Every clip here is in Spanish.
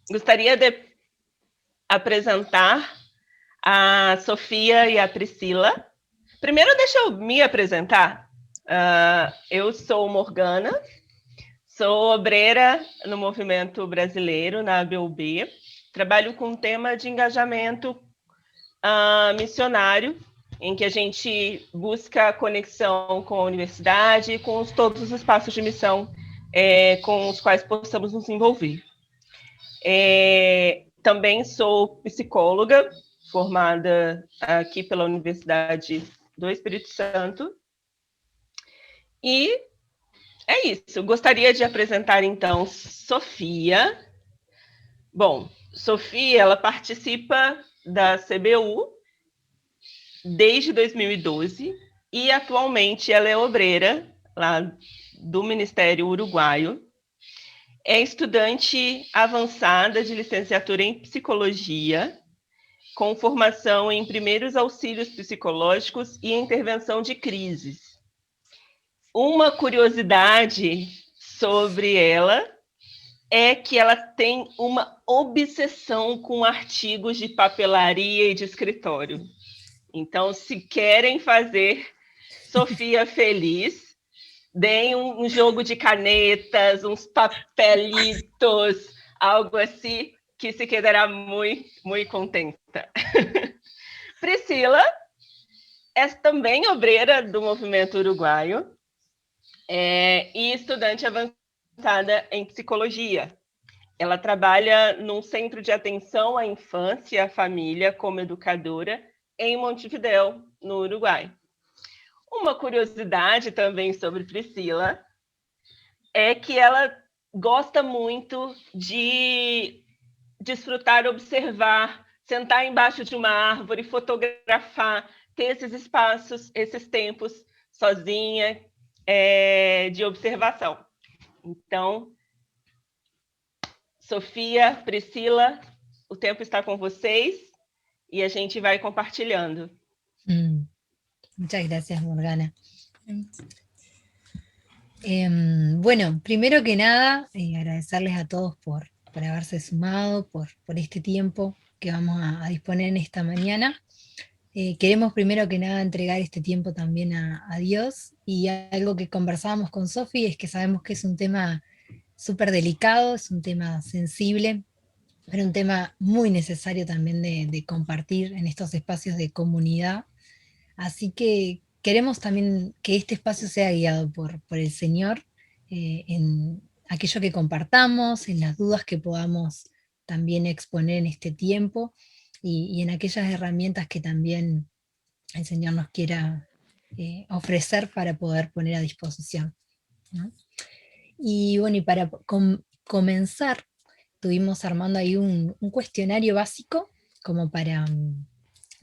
Gostaria de apresentar a Sofia e a Priscila. Primeiro, deixa eu me apresentar. Eu sou Morgana, sou obreira no movimento brasileiro, na ABUB. Trabalho com o tema de engajamento missionário, em que a gente busca a conexão com a universidade e com todos os espaços de missão com os quais possamos nos envolver. Também sou psicóloga, formada aqui pela Universidade do Espírito Santo. E é isso. Gostaria de apresentar, então, Sofia. Bom, Sofia, ela participa da CBU desde 2012 e atualmente ela é obreira lá do Ministério Uruguaio. É estudante avançada de licenciatura em psicologia, com formação em primeiros auxílios psicológicos e intervenção de crises. Uma curiosidade sobre ela é que ela tem uma obsessão com artigos de papelaria e de escritório. Então, se querem fazer Sofia feliz, deem um jogo de canetas, uns papelitos, algo assim, que se quedará muito, muito contenta. Priscila é também obreira do movimento uruguaio e estudante avançada em psicologia. Ela trabalha num centro de atenção à infância e à família como educadora em Montevidéu, no Uruguai. Uma curiosidade também sobre Priscila é que ela gosta muito de desfrutar, observar, sentar embaixo de uma árvore, fotografar, ter esses espaços, esses tempos sozinha, de observação. Então, Sofia, Priscila, o tempo está com vocês e a gente vai compartilhando. Muchas gracias, Morgana. Bueno, primero que nada, agradecerles a todos por haberse sumado, por este tiempo que vamos a disponer en esta mañana. Queremos primero que nada entregar este tiempo también a Dios, y algo que conversábamos con Sofi es que sabemos que es un tema súper delicado, es un tema sensible, pero un tema muy necesario también de compartir en estos espacios de comunidad. Así que queremos también que este espacio sea guiado por el Señor, en aquello que compartamos, en las dudas que podamos también exponer en este tiempo, y en aquellas herramientas que también el Señor nos quiera ofrecer para poder poner a disposición, ¿no? Y bueno, y para comenzar, estuvimos armando ahí un cuestionario básico como para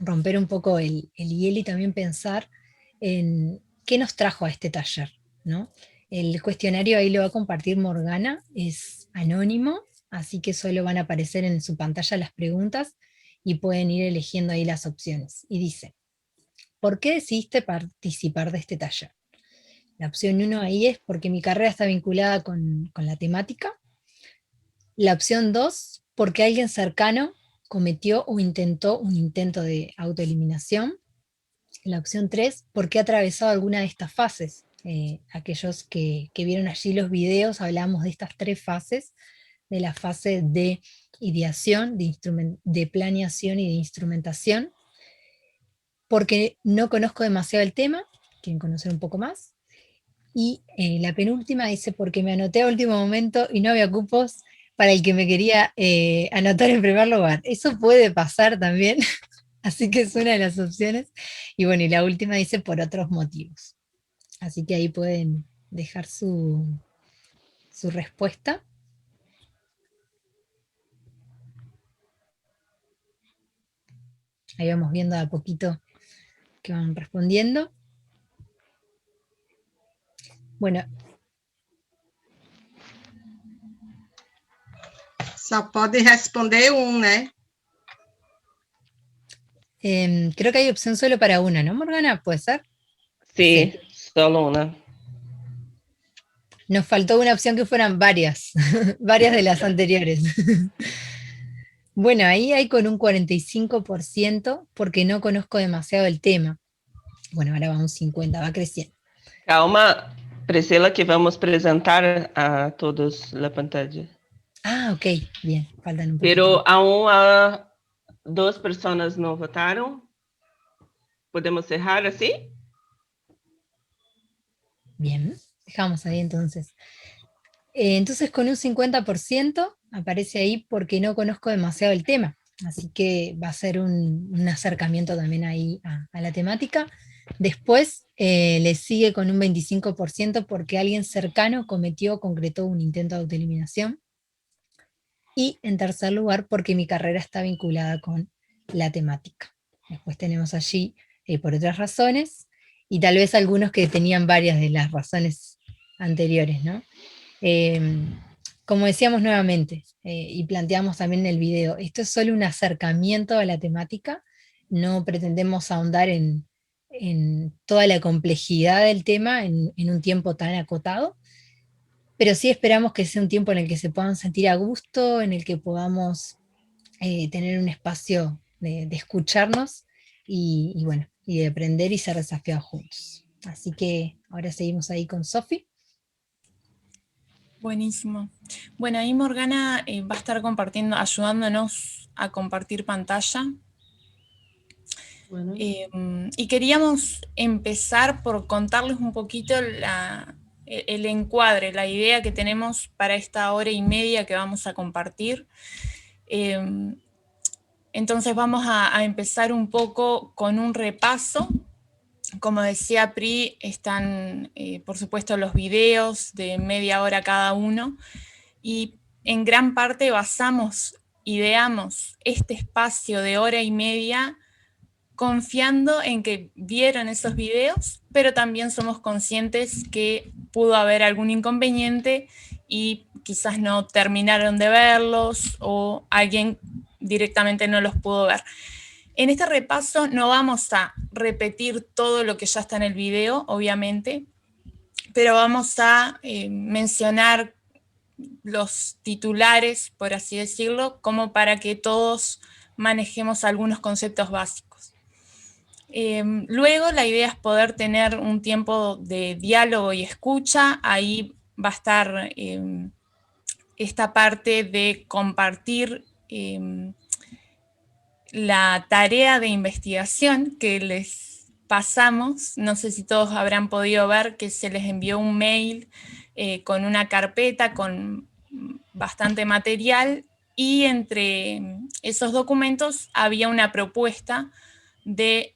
romper un poco el hielo, y también pensar en qué nos trajo a este taller, ¿no? El cuestionario ahí lo va a compartir Morgana, es anónimo, así que solo van a aparecer en su pantalla las preguntas y pueden ir eligiendo ahí las opciones. Y dice: ¿por qué decidiste participar de este taller? La opción 1 ahí es porque mi carrera está vinculada con la temática. La opción 2, porque alguien cercano cometió o intentó un intento de autoeliminación. La opción 3, porque ha atravesado alguna de estas fases. Aquellos que vieron allí los videos, hablamos de estas 3 fases, de la fase de ideación, de planeación y de instrumentación. Porque no conozco demasiado el tema, quieren conocer un poco más. Y la penúltima dice: porque me anoté a último momento y no había cupos para el que me quería anotar en primer lugar. Eso puede pasar también, así que es una de las opciones. Y bueno, y la última dice: por otros motivos. Así que ahí pueden dejar su respuesta. Ahí vamos viendo a poquito que van respondiendo. Bueno. Só pode responder né? Creo que hay opción solo para una, ¿no, Morgana? ¿Puede ser? Sí, solo una. Nos faltó una opción que fueran varias, varias de las anteriores. Bueno, ahí hay con un 45% porque no conozco demasiado el tema. Bueno, ahora va un 50%, va creciendo. Calma, Priscila, que vamos apresentar a todos na pantalla. Ah, ok, bien, faltan un poquito. Pero aún há duas pessoas não votaram. Podemos cerrar assim? Bien, dejamos ahí entonces. Entonces con un 50% aparece ahí porque no conozco demasiado el tema, así que va a ser un acercamiento también ahí a la temática. Después le sigue con un 25% porque alguien cercano cometió, concretó un intento de autoeliminación. Y en tercer lugar porque mi carrera está vinculada con la temática. Después tenemos allí por otras razones y tal vez algunos que tenían varias de las razones anteriores, ¿no? Como decíamos nuevamente, y planteamos también en el video, esto es solo un acercamiento a la temática, no pretendemos ahondar en toda la complejidad del tema en un tiempo tan acotado, pero sí esperamos que sea un tiempo en el que se puedan sentir a gusto, en el que podamos tener un espacio de escucharnos y bueno, y de aprender y ser desafiados juntos. Así que ahora seguimos ahí con Sofi. Buenísimo. Bueno, ahí Morgana va a estar compartiendo, ayudándonos a compartir pantalla. Bueno. Y queríamos empezar por contarles un poquito el encuadre, la idea que tenemos para esta hora y media que vamos a compartir. Entonces vamos a empezar un poco con un repaso. Como decía Pri, están por supuesto los videos de media hora cada uno y en gran parte ideamos este espacio de hora y media confiando en que vieron esos videos, pero también somos conscientes que pudo haber algún inconveniente y quizás no terminaron de verlos o alguien directamente no los pudo ver. En este repaso no vamos a repetir todo lo que ya está en el video, obviamente, pero vamos a mencionar los titulares, por así decirlo, como para que todos manejemos algunos conceptos básicos. Luego la idea es poder tener un tiempo de diálogo y escucha. Ahí va a estar esta parte de compartir la tarea de investigación que les pasamos. No sé si todos habrán podido ver que se les envió un mail con una carpeta con bastante material y entre esos documentos había una propuesta de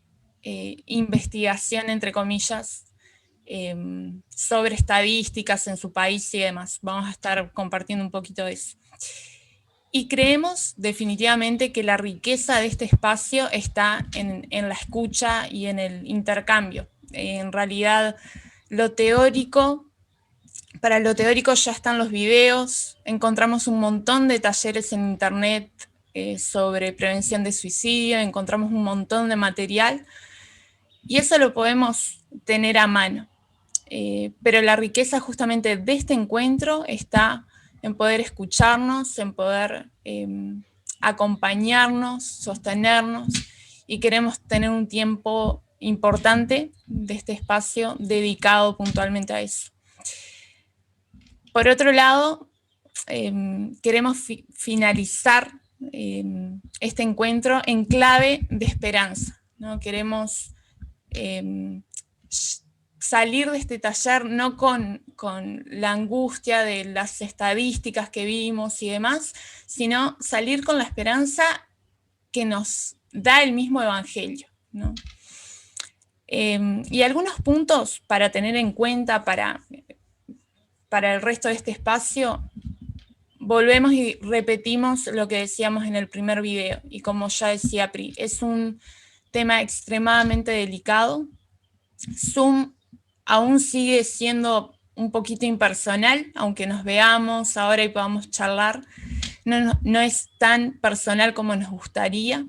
investigación, entre comillas, sobre estadísticas en su país y demás. Vamos a estar compartiendo un poquito de eso. Y creemos definitivamente que la riqueza de este espacio está en la escucha y en el intercambio. En realidad, para lo teórico ya están los videos, encontramos un montón de talleres en internet sobre prevención de suicidio, encontramos un montón de material, y eso lo podemos tener a mano. Pero la riqueza justamente de este encuentro está en poder escucharnos, en poder acompañarnos, sostenernos, y queremos tener un tiempo importante de este espacio dedicado puntualmente a eso. Por otro lado, queremos finalizar este encuentro en clave de esperanza, ¿no? Queremos salir de este taller no con la angustia de las estadísticas que vimos y demás, sino salir con la esperanza que nos da el mismo evangelio, ¿no? Y algunos puntos para tener en cuenta para el resto de este espacio. Volvemos y repetimos lo que decíamos en el primer video, y como ya decía Pri, es un tema extremadamente delicado. Zoom aún sigue siendo un poquito impersonal, aunque nos veamos ahora y podamos charlar, no es tan personal como nos gustaría,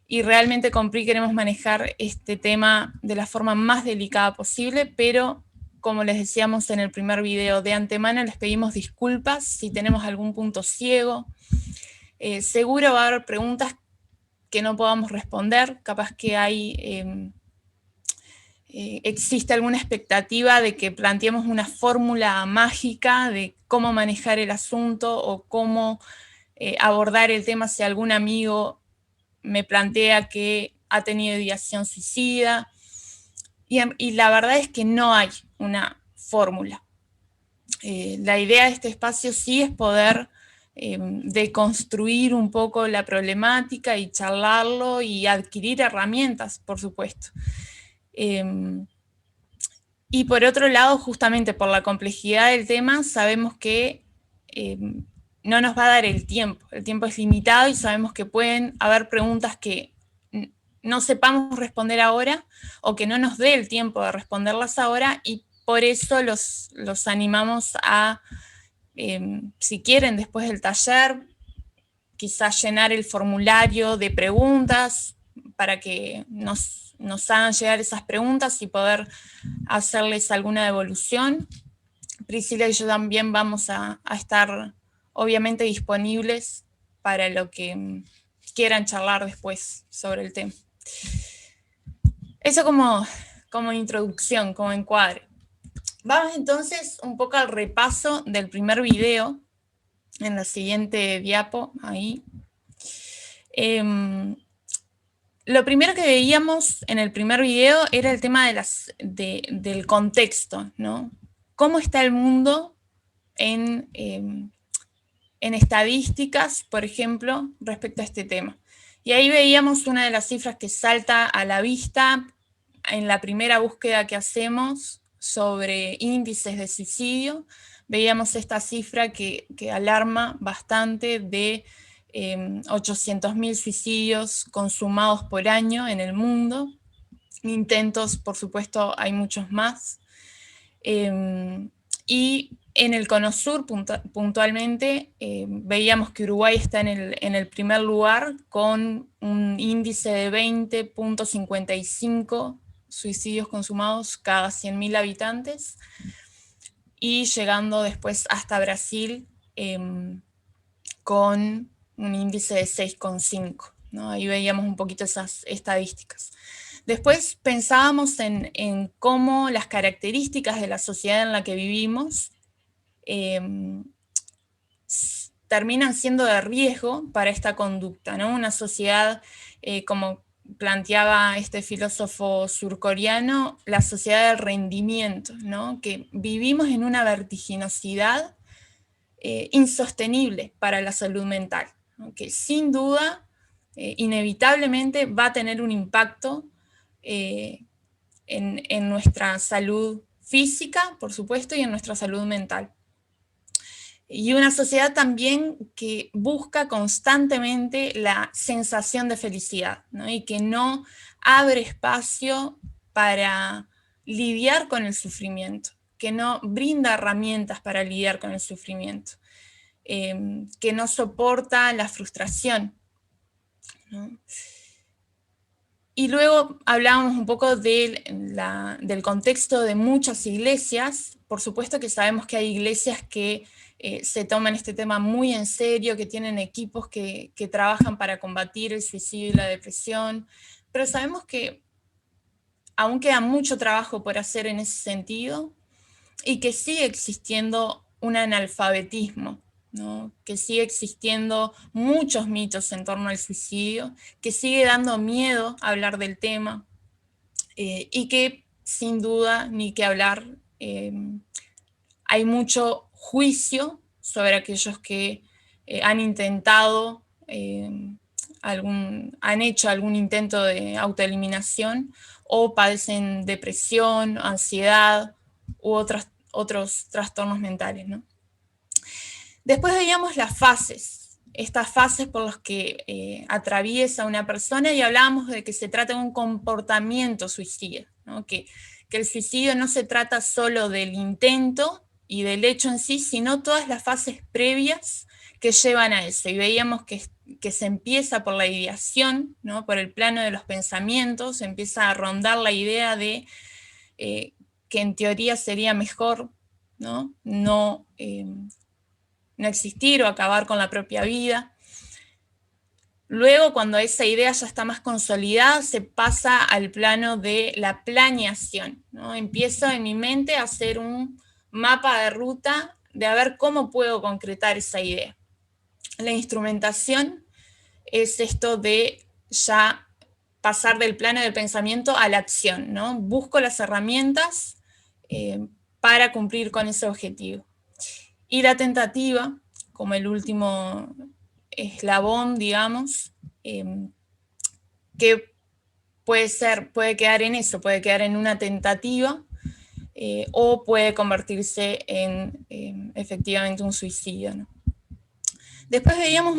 y realmente con Pri queremos manejar este tema de la forma más delicada posible, pero como les decíamos en el primer video, de antemano les pedimos disculpas si tenemos algún punto ciego. Seguro va a haber preguntas que no podamos responder, capaz que existe alguna expectativa de que planteemos una fórmula mágica de cómo manejar el asunto o cómo abordar el tema si algún amigo me plantea que ha tenido ideación suicida. Y la verdad es que no hay una fórmula. La idea de este espacio sí es poder deconstruir un poco la problemática y charlarlo y adquirir herramientas, por supuesto. Y por otro lado, justamente por la complejidad del tema, sabemos que no nos va a dar el tiempo es limitado y sabemos que pueden haber preguntas que no sepamos responder ahora o que no nos dé el tiempo de responderlas ahora, y por eso los animamos a, si quieren, después del taller, quizás llenar el formulario de preguntas para que nos hagan llegar esas preguntas y poder hacerles alguna devolución. Priscila y yo también vamos a estar obviamente disponibles para lo que quieran charlar después sobre el tema. Eso como introducción, como encuadre. Vamos entonces un poco al repaso del primer video, en la siguiente diapo, ahí. Lo primero que veíamos en el primer video era el tema del contexto, ¿no? ¿Cómo está el mundo en estadísticas, por ejemplo, respecto a este tema? Y ahí veíamos una de las cifras que salta a la vista en la primera búsqueda que hacemos sobre índices de suicidio. Veíamos esta cifra que alarma bastante de 800.000 suicidios consumados por año en el mundo. Intentos, por supuesto, hay muchos más. Y en el Cono Sur, puntualmente, veíamos que Uruguay está en el primer lugar con un índice de 20.55 suicidios consumados cada 100.000 habitantes, y llegando después hasta Brasil con un índice de 6.5, ¿no? Ahí veíamos un poquito esas estadísticas. Después pensábamos en cómo las características de la sociedad en la que vivimos terminan siendo de riesgo para esta conducta, ¿no? Una sociedad, como planteaba este filósofo surcoreano, la sociedad del rendimiento, ¿no? Que vivimos en una vertiginosidad insostenible para la salud mental, ¿no? Que sin duda, inevitablemente va a tener un impacto en nuestra salud física, por supuesto, y en nuestra salud mental. Y una sociedad también que busca constantemente la sensación de felicidad, ¿no? Y que no abre espacio para lidiar con el sufrimiento, que no brinda herramientas para lidiar con el sufrimiento, que no soporta la frustración, ¿no? Y luego hablábamos un poco del contexto de muchas iglesias. Por supuesto que sabemos que hay iglesias que se toman este tema muy en serio, que tienen equipos que trabajan para combatir el suicidio y la depresión, pero sabemos que aún queda mucho trabajo por hacer en ese sentido, y que sigue existiendo un analfabetismo, ¿no? Que sigue existiendo muchos mitos en torno al suicidio, que sigue dando miedo a hablar del tema, y que sin duda, ni que hablar, hay mucho juicio sobre aquellos que han intentado, han hecho algún intento de autoeliminación o padecen depresión, ansiedad u otros trastornos mentales, ¿no? Después veíamos las fases, estas fases por las que atraviesa una persona, y hablábamos de que se trata de un comportamiento suicida, ¿no? Que el suicidio no se trata solo del intento y del hecho en sí, sino todas las fases previas que llevan a eso. Y veíamos que se empieza por la ideación, ¿no? Por el plano de los pensamientos, se empieza a rondar la idea de que en teoría sería mejor, ¿no? No existir o acabar con la propia vida. Luego, cuando esa idea ya está más consolidada, se pasa al plano de la planeación, ¿no? Empiezo en mi mente a hacer un mapa de ruta de a ver cómo puedo concretar esa idea. La instrumentación es esto de ya pasar del plano del pensamiento a la acción, ¿no? Busco las herramientas para cumplir con ese objetivo. Y la tentativa, como el último eslabón, digamos, que puede quedar en eso, puede quedar en una tentativa, o puede convertirse en efectivamente un suicidio, ¿no? Después veíamos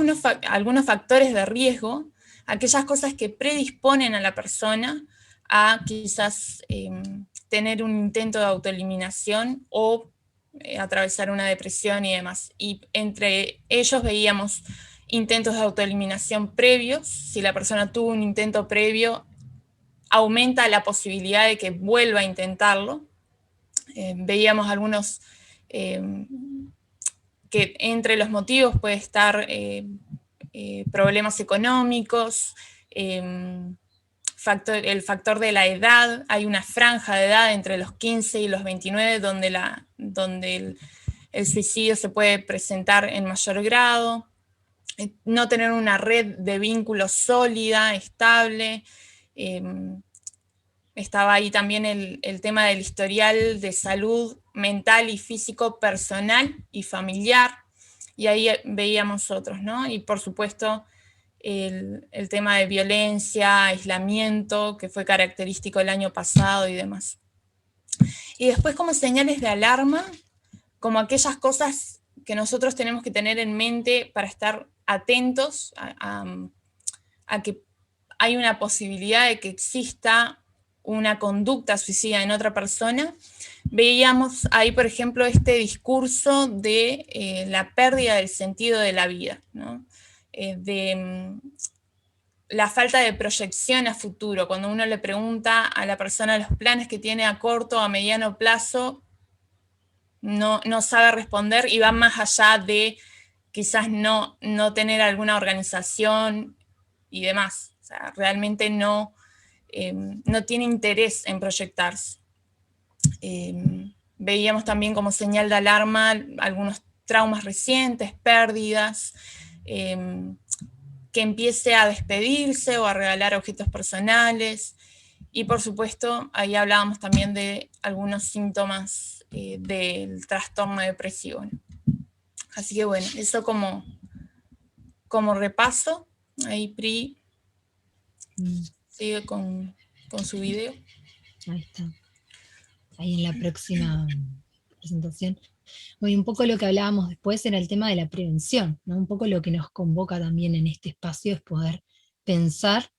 algunos factores de riesgo, aquellas cosas que predisponen a la persona a quizás tener un intento de autoeliminación o atravesar una depresión y demás. Y entre ellos veíamos intentos de autoeliminación previos. Si la persona tuvo un intento previo, aumenta la posibilidad de que vuelva a intentarlo. Veíamos algunos que entre los motivos puede estar problemas económicos, el factor de la edad. Hay una franja de edad entre los 15 y los 29 donde el suicidio se puede presentar en mayor grado. No tener una red de vínculos sólida, estable. Estaba ahí también el tema del historial de salud mental y físico personal y familiar, y ahí veíamos otros, ¿no? Y por supuesto el tema de violencia, aislamiento, que fue característico el año pasado y demás. Y después como señales de alarma, como aquellas cosas que nosotros tenemos que tener en mente para estar atentos a que hay una posibilidad de que exista una conducta suicida en otra persona. Veíamos ahí, por ejemplo, este discurso de la pérdida del sentido de la vida, ¿no? De la falta de proyección a futuro. Cuando uno le pregunta a la persona los planes que tiene a corto o a mediano plazo, no sabe responder y va más allá de quizás no tener alguna organización y demás. O sea, realmente no tiene interés en proyectarse. Veíamos también como señal de alarma algunos traumas recientes, pérdidas, que empiece a despedirse o a regalar objetos personales, y por supuesto ahí hablábamos también de algunos síntomas del trastorno depresivo, ¿no? Así que bueno, eso como repaso. Ahí Pri sigue con su video. Ahí está. Ahí en la próxima presentación. Bueno, un poco lo que hablábamos después era el tema de la prevención, ¿no? Un poco lo que nos convoca también en este espacio es poder pensar,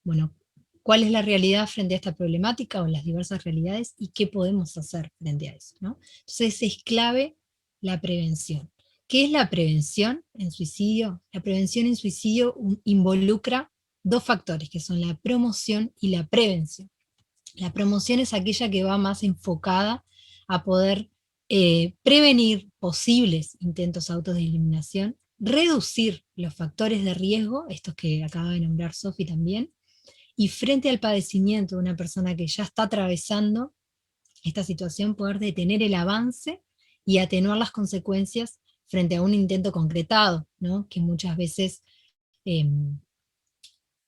bueno, cuál es la realidad frente a esta problemática o las diversas realidades y qué podemos hacer frente a eso, ¿no? Entonces es clave la prevención. ¿Qué es la prevención en suicidio? La prevención en suicidio involucra dos factores, que son la promoción y la prevención. La promoción es aquella que va más enfocada a poder prevenir posibles intentos autos de eliminación, reducir los factores de riesgo, estos que acaba de nombrar Sofi también, y frente al padecimiento de una persona que ya está atravesando esta situación, poder detener el avance y atenuar las consecuencias frente a un intento concretado, ¿no? Que muchas veces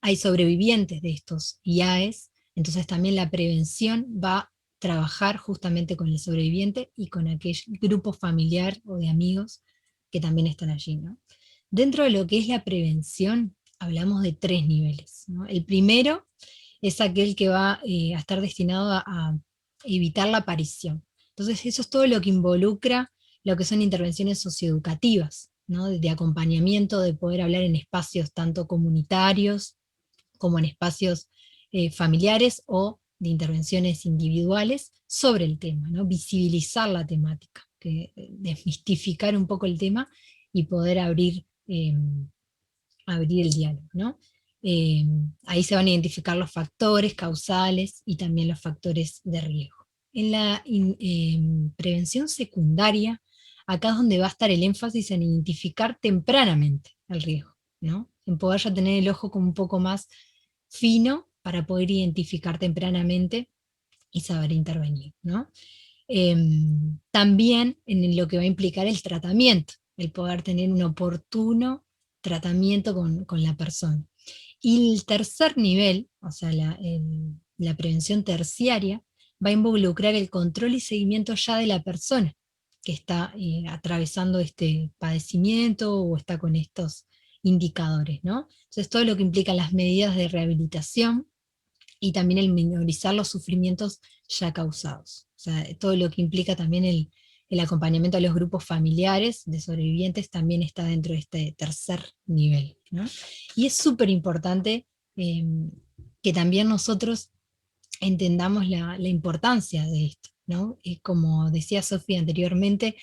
hay sobrevivientes de estos IAES, entonces también la prevención va a trabajar justamente con el sobreviviente y con aquel grupo familiar o de amigos que también están allí, ¿no? Dentro de lo que es la prevención, hablamos de 3 niveles, ¿no? El primero es aquel que va a estar destinado a evitar la aparición. Entonces eso es todo lo que involucra lo que son intervenciones socioeducativas, ¿no? De acompañamiento, de poder hablar en espacios tanto comunitarios como en espacios familiares o de intervenciones individuales sobre el tema, ¿no? Visibilizar la temática, desmistificar un poco el tema y poder abrir el diálogo, ¿no? Ahí se van a identificar los factores causales y también los factores de riesgo. En la prevención secundaria, acá es donde va a estar el énfasis en identificar tempranamente el riesgo, ¿no? en poder ya tener el ojo como un poco más fino para poder identificar tempranamente y saber intervenir, ¿no? También en lo que va a implicar el tratamiento, el poder tener un oportuno tratamiento con la persona. Y el tercer nivel, o sea, la prevención terciaria, va a involucrar el control y seguimiento ya de la persona que está atravesando este padecimiento o está con estos indicadores, ¿no? Entonces todo lo que implica las medidas de rehabilitación y también el minorizar los sufrimientos ya causados. O sea, todo lo que implica también el acompañamiento a los grupos familiares de sobrevivientes también está dentro de este tercer nivel, ¿no? Y es súper importante que también nosotros entendamos la importancia de esto, ¿no? Como decía Sofía anteriormente,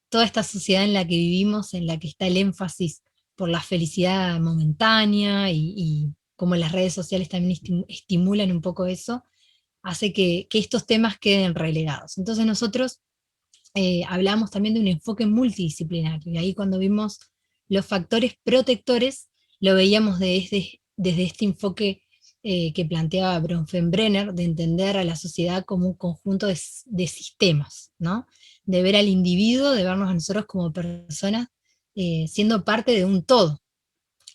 toda esta sociedad en la que vivimos, en la que está el énfasis por la felicidad momentánea y como las redes sociales también estimulan un poco eso, hace que estos temas queden relegados. Entonces nosotros hablamos también de un enfoque multidisciplinario, y ahí cuando vimos los factores protectores, lo veíamos desde este enfoque que planteaba Bronfenbrenner, de entender a la sociedad como un conjunto de sistemas, ¿no? De ver al individuo, de vernos a nosotros como personas siendo parte de un todo.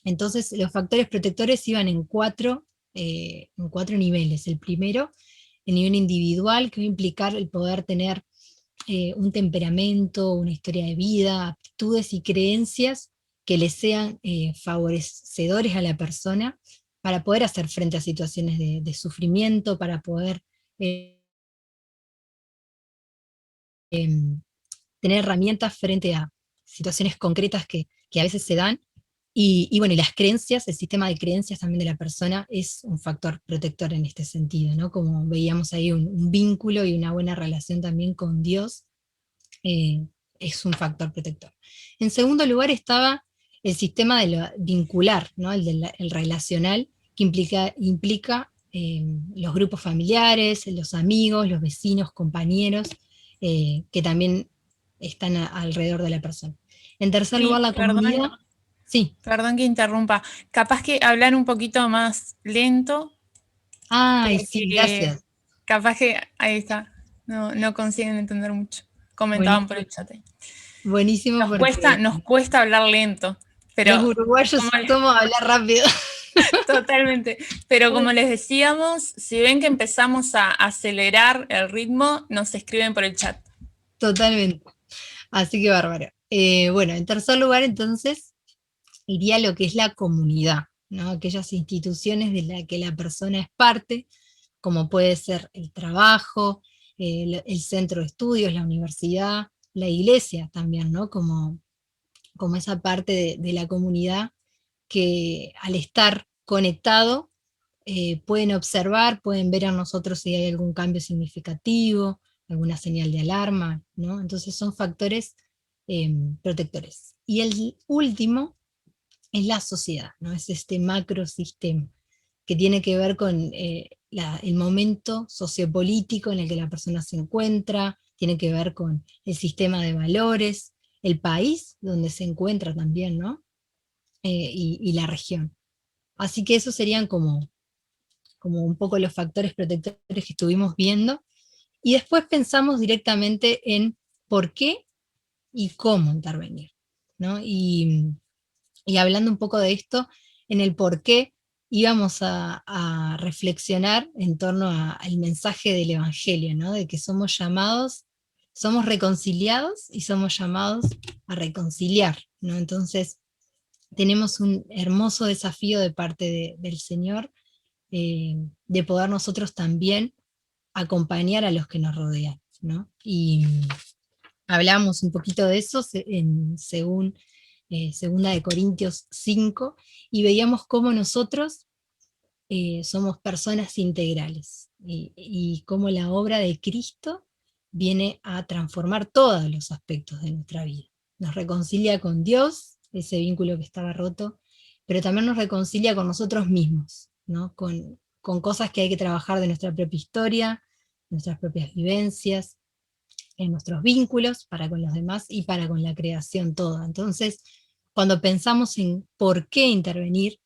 Entonces los factores protectores iban en cuatro niveles. El primero, el nivel individual, que va a implicar el poder tener un temperamento, una historia de vida, aptitudes y creencias que le sean favorecedores a la persona para poder hacer frente a situaciones de sufrimiento, para poder tener herramientas frente a situaciones concretas que a veces se dan. Y bueno, y las creencias, el sistema de creencias también de la persona es un factor protector en este sentido, ¿no? Como veíamos ahí un vínculo y una buena relación también con Dios, es un factor protector. En segundo lugar estaba el sistema de lo vincular, ¿no? El relacional, que implica los grupos familiares, los amigos, los vecinos, compañeros, que también están alrededor de la persona. En tercer Sí, lugar, la comunidad. Sí. Perdón que interrumpa. Capaz que hablar un poquito más lento. Ay, sí, Porque gracias. capaz que ahí está. No consiguen entender mucho. Comentaban por el Buenísimo, chat. buenísimo porque Nos cuesta hablar lento. los Pero uruguayos como, somos hablar rápido. totalmente. Pero como les decíamos, si ven que empezamos a acelerar el ritmo, nos escriben por el chat. Totalmente. Así que bárbaro. Bueno, en tercer lugar, entonces, iría lo que es la comunidad, ¿no? Aquellas instituciones de las que la persona es parte, como puede ser el trabajo, el centro de estudios, la universidad, la iglesia también, ¿no? Como esa parte de la comunidad que al estar conectado pueden observar, pueden ver a nosotros si hay algún cambio significativo, alguna señal de alarma, ¿no? Entonces son factores protectores. Y el último es la sociedad, ¿no? Es este macrosistema que tiene que ver con el momento sociopolítico en el que la persona se encuentra, tiene que ver con el sistema de valores, el país donde se encuentra también, ¿no? Y la región. Así que esos serían como un poco los factores protectores que estuvimos viendo, y después pensamos directamente en por qué y cómo intervenir, ¿no? Y hablando un poco de esto, en el por qué íbamos a reflexionar en torno al mensaje del Evangelio, ¿no? De que somos llamados, somos reconciliados y somos llamados a reconciliar, ¿no? Entonces tenemos un hermoso desafío de parte del Señor, de poder nosotros también acompañar a los que nos rodean, ¿no? Y hablamos un poquito de eso según Segunda de Corintios 5, y veíamos cómo nosotros somos personas integrales, y cómo la obra de Cristo viene a transformar todos los aspectos de nuestra vida. Nos reconcilia con Dios, ese vínculo que estaba roto, pero también nos reconcilia con nosotros mismos, ¿no? Con cosas que hay que trabajar de nuestra propia historia, nuestras propias vivencias, en nuestros vínculos para con los demás y para con la creación toda. Entonces, cuando pensamos en por qué intervenir,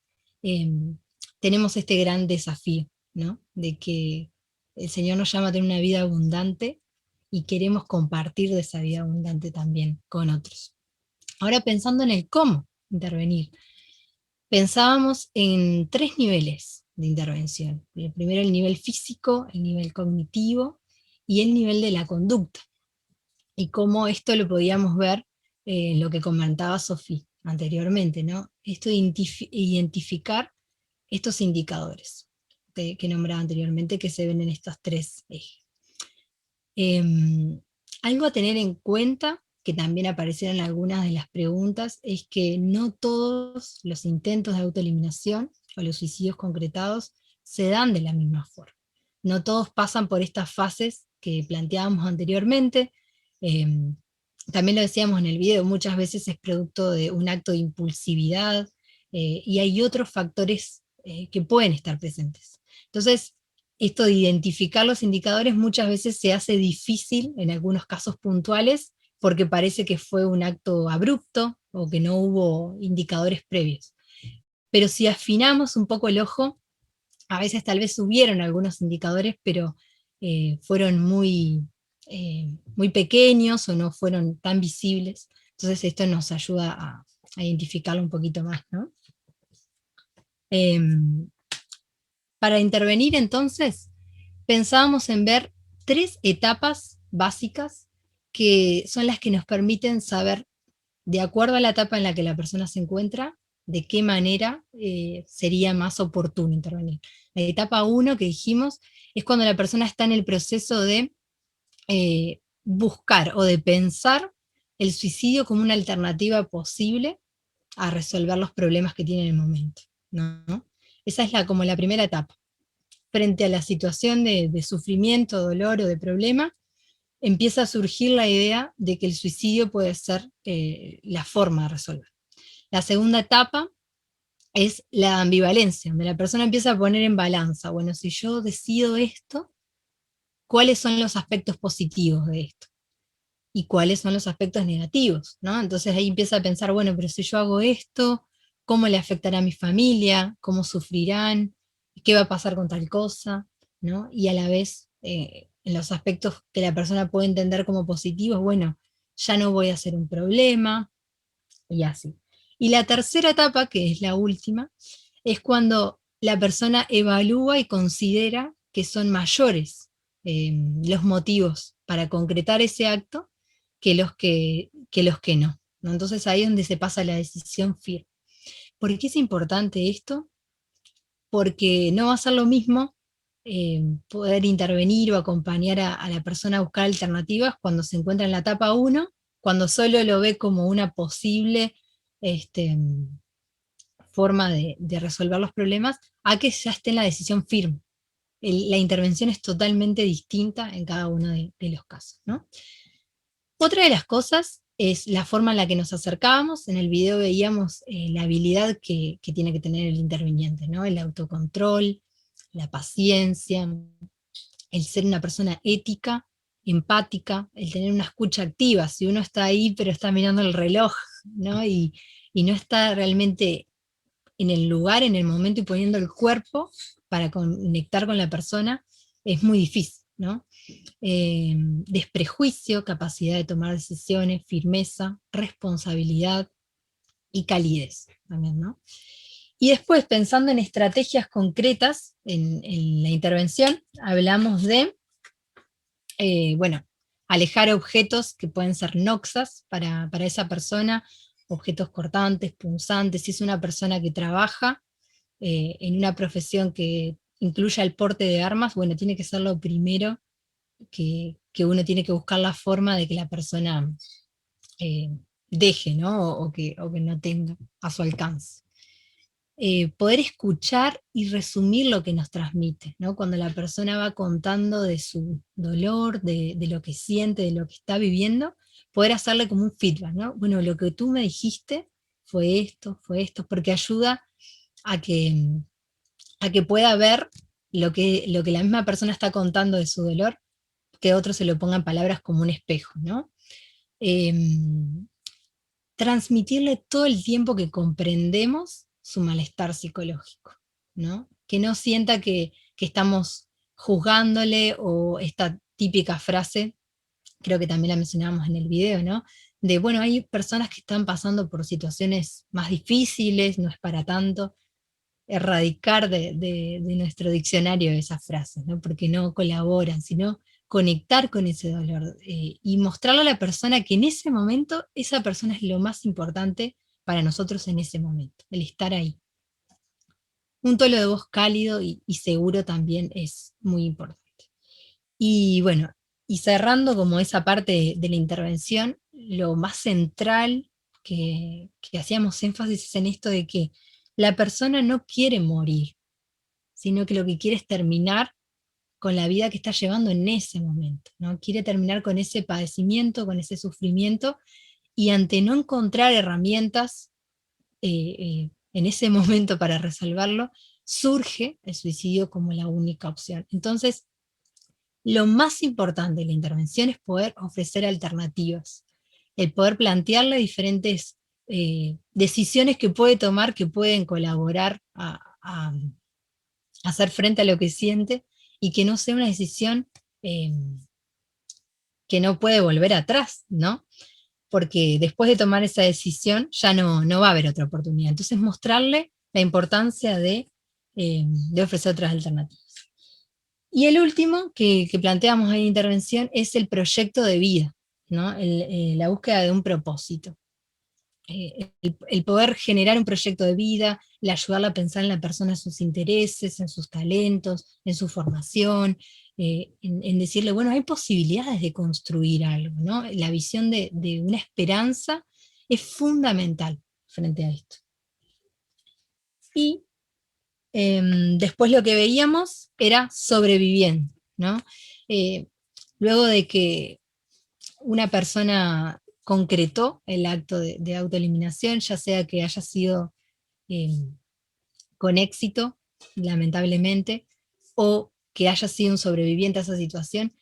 tenemos este gran desafío, ¿no? De que el Señor nos llama a tener una vida abundante y queremos compartir de esa vida abundante también con otros. Ahora pensando en el cómo intervenir, pensábamos en 3 niveles de intervención. El primero, el nivel físico, el nivel cognitivo y el nivel de la conducta. Y cómo esto lo podíamos ver en lo que comentaba Sofía anteriormente, ¿no? Esto de identificar estos indicadores que nombraba anteriormente, que se ven en estos 3 ejes. Algo a tener en cuenta, que también aparecieron en algunas de las preguntas, es que no todos los intentos de autoeliminación o los suicidios concretados se dan de la misma forma. No todos pasan por estas fases que planteábamos anteriormente. También lo decíamos en el video, muchas veces es producto de un acto de impulsividad, y hay otros factores que pueden estar presentes. Entonces, esto de identificar los indicadores muchas veces se hace difícil en algunos casos puntuales, porque parece que fue un acto abrupto, o que no hubo indicadores previos. Pero si afinamos un poco el ojo, a veces tal vez hubieron algunos indicadores, pero fueron muy pequeños, o no fueron tan visibles. Entonces esto nos ayuda a identificarlo un poquito más, ¿no? Para intervenir entonces, pensábamos en ver 3 etapas básicas que son las que nos permiten saber, de acuerdo a la etapa en la que la persona se encuentra, de qué manera sería más oportuno intervenir. La etapa 1 que dijimos es cuando la persona está en el proceso de buscar o de pensar el suicidio como una alternativa posible a resolver los problemas que tiene en el momento, ¿no? Esa es como la primera etapa. Frente a la situación de sufrimiento, dolor o de problema, empieza a surgir la idea de que el suicidio puede ser la forma de resolver. La segunda etapa es la ambivalencia, donde la persona empieza a poner en balanza, bueno, si yo decido esto, ¿cuáles son los aspectos positivos de esto? ¿Y cuáles son los aspectos negativos? ¿No? Entonces ahí empieza a pensar, bueno, pero si yo hago esto, ¿cómo le afectará a mi familia? ¿Cómo sufrirán? ¿Qué va a pasar con tal cosa? ¿No? Y a la vez, en los aspectos que la persona puede entender como positivos, bueno, ya no voy a ser un problema, y así. Y la tercera etapa, que es la última, es cuando la persona evalúa y considera que son mayores los motivos para concretar ese acto que los que no, ¿no? Entonces ahí es donde se pasa la decisión firme. ¿Por qué es importante esto? Porque no va a ser lo mismo poder intervenir o acompañar a la persona a buscar alternativas cuando se encuentra en la etapa 1, cuando solo lo ve como una posible forma de resolver los problemas, a que ya esté en la decisión firme. La intervención es totalmente distinta en cada uno de los casos, ¿no? Otra de las cosas es la forma en la que nos acercábamos. En el video veíamos la habilidad que tiene que tener el interviniente, ¿no? El autocontrol, la paciencia, el ser una persona ética, empática, el tener una escucha activa. Si uno está ahí pero está mirando el reloj, ¿no? Y no está realmente en el lugar, en el momento, y poniendo el cuerpo para conectar con la persona, es muy difícil, ¿no? Desprejuicio, capacidad de tomar decisiones, firmeza, responsabilidad y calidez también, ¿no? Y después, pensando en estrategias concretas en la intervención, hablamos de, bueno, alejar objetos que pueden ser noxas para esa persona, objetos cortantes, punzantes. Si es una persona que trabaja en una profesión que incluya el porte de armas, bueno, tiene que ser lo primero que uno tiene que buscar la forma de que la persona deje, ¿no? O que no tenga a su alcance. Poder escuchar y resumir lo que nos transmite, ¿no? Cuando la persona va contando de su dolor, de lo que siente, de lo que está viviendo, poder hacerle como un feedback, ¿no? Bueno, lo que tú me dijiste fue esto, porque ayuda a que pueda ver lo que la misma persona está contando de su dolor, que otro se lo ponga en palabras como un espejo, ¿no? transmitirle todo el tiempo que comprendemos su malestar psicológico, ¿no? Que no sienta que estamos juzgándole, o esta típica frase, creo que también la mencionábamos en el video, ¿no? De, bueno, hay personas que están pasando por situaciones más difíciles, no es para tanto. Erradicar de nuestro diccionario esas frases, ¿no? Porque no colaboran, sino conectar con ese dolor, y mostrarle a la persona que en ese momento esa persona es lo más importante para nosotros en ese momento, el estar ahí. Un tono de voz cálido y seguro también es muy importante. Y bueno, y cerrando como esa parte de la intervención, lo más central que hacíamos énfasis es en esto de que la persona no quiere morir, sino que lo que quiere es terminar con la vida que está llevando en ese momento, ¿no? Quiere terminar con ese padecimiento, con ese sufrimiento, y ante no encontrar herramientas en ese momento para resolverlo, surge el suicidio como la única opción. Entonces, lo más importante de la intervención es poder ofrecer alternativas, el poder plantearle diferentes decisiones que puede tomar, que pueden colaborar a hacer frente a lo que siente, y que no sea una decisión que no puede volver atrás, ¿no? Porque después de tomar esa decisión ya no va a haber otra oportunidad. Entonces, mostrarle la importancia de ofrecer otras alternativas. Y el último que planteamos en la intervención es el proyecto de vida, ¿no? La búsqueda de un propósito. El poder generar un proyecto de vida, el ayudarla a pensar en la persona, en sus intereses, en sus talentos, en su formación, en decirle, bueno, hay posibilidades de construir algo, ¿no? La visión de una esperanza es fundamental frente a esto. Y después lo que veíamos era sobreviviendo, ¿no? Luego de que una persona concretó el acto de autoeliminación, ya sea que haya sido con éxito, lamentablemente, o que haya sido un sobreviviente a esa situación,